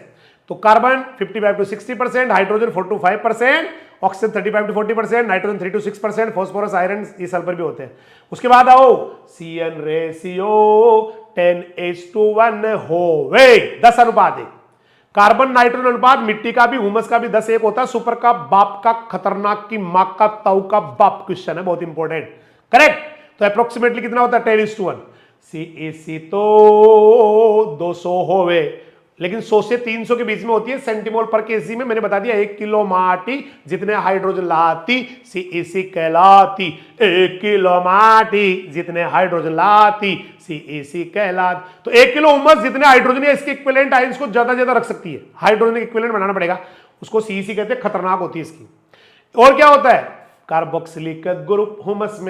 तो carbon 55 to 60%, hydrogen 4 to 5%, oxygen 35 to 40%, nitrogen 3 to 6%, phosphorus iron ये सल्फर भी होते हैं। उसके बाद आओ CN रेशियो 10:1 होवे, 10 अनुपात 1। कार्बन नाइट्रोजन अनुपात मिट्टी का भी ह्यूमस का भी 10:1 होता है। सुपर का बाप का, खतरनाक की मां का, ताऊ का बाप क्वेश्चन है, बहुत इंपॉर्टेंट। करेक्ट। तो अप्रोक्सीमेटली कितना होता है? 10:1। CAC तो 200 होवे, लेकिन 100 से 300 के बीच में होती है सेंटीमोल पर केजी में। मैंने बता दिया 1 किलो माटी जितने हाइड्रोजन लाती CAC कहलाती, 1 किलो माटी जितने हाइड्रोजन लाती CAC कहलाती। तो 1 किलो ह्यूमस जितने हाइड्रोजन है, इसके इक्विवेलेंट आयंस को ज्यादा ज्यादा रख सकती है, हाइड्रोजन इक्विवेलेंट बनाना पड़ेगा, उसको CAC कहते हैं, खतरनाक होती है इसकी। और क्या होता है? कार्बोक्सिलिक ग्रुप ह्यूमस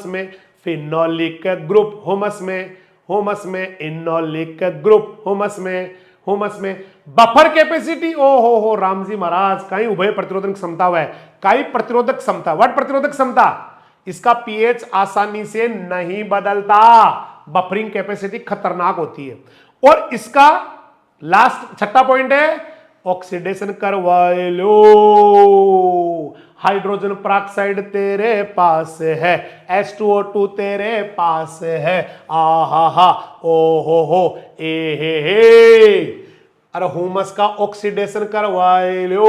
में, फिनोलिक ग्रुप ह्यूमस में, इनोलिक ग्रुप ह्यूमस में, बफर कैपेसिटी, ओ हो रामजी महाराज, कहीं उभय प्रतिरोधक क्षमता है, कहीं प्रतिरोधक क्षमता। व्हाट प्रतिरोधक क्षमता? इसका पीएच आसानी से नहीं बदलता, बफरिंग कैपेसिटी खतरनाक होती है। और इसका लास्ट छठा पॉइंट है, ऑक्सीडेशन करवाए लो, हाइड्रोजन पेरोक्साइड तेरे पास है, H2O2 तेरे पास है, आहा ओ हो ए हे। अरे ह्यूमस का ऑक्सीडेशन करवाए लो,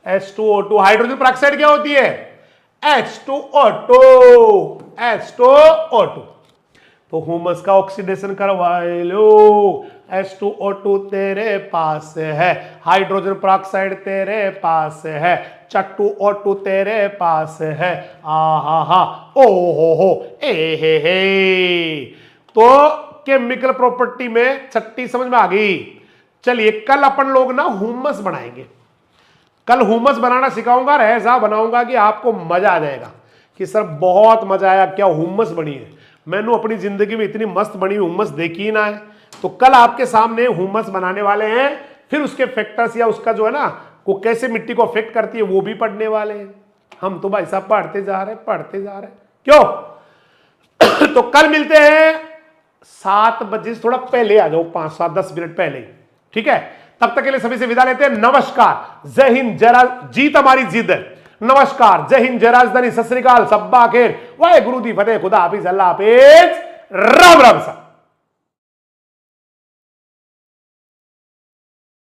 H2O2, हाइड्रोजन पेरोक्साइड क्या होती है? H2O2। तो ह्यूमस का ऑक्सीडेशन करवाए लो, H2O2 तेरे पास है, हाइड्रोजन पेरोक्साइड तेरे पास है, चट्टू तेरे पास है, आहा ओ हो ए हे। तो केमिकल प्रॉपर्टी में छठी समझ में आ गई। चलिए कल अपन लोग ना ह्यूमस बनाएंगे, कल ह्यूमस बनाना सिखाऊंगा, ऐसा बनाऊंगा कि आपको मजा आ जाएगा कि सर बहुत मजा आया, क्या ह्यूमस बनी है। मैंने अपनी जिंदगी में इतनी मस्त बनी ह्यूमस देखी ही ना है। तो कल आपके सामने ह्यूमस बनाने वाले हैं, फिर उसके फैक्टर्स या उसका जो है ना वो कैसे मिट्टी को अफेक्ट करती है वो भी पढ़ने वाले हैं। हम तो भाई साहब पढ़ते जा रहे क्यों। तो कल मिलते हैं 7 बजे, थोड़ा पहले आ जाओ, 5-7-10 मिनट पहले, ठीक है। तब तक के लिए सभी से विदा लेते हैं। नमस्कार, जय हिंद, जय राज, जीत हमारी जिद है। नमस्कार, जय हिंद, जय राजधानी, सत श्री अकाल, सब्बा खेर, वाहे गुरु दी फतेह, खुदा हाफिज, अल्लाह हाफिज, राम राम सा।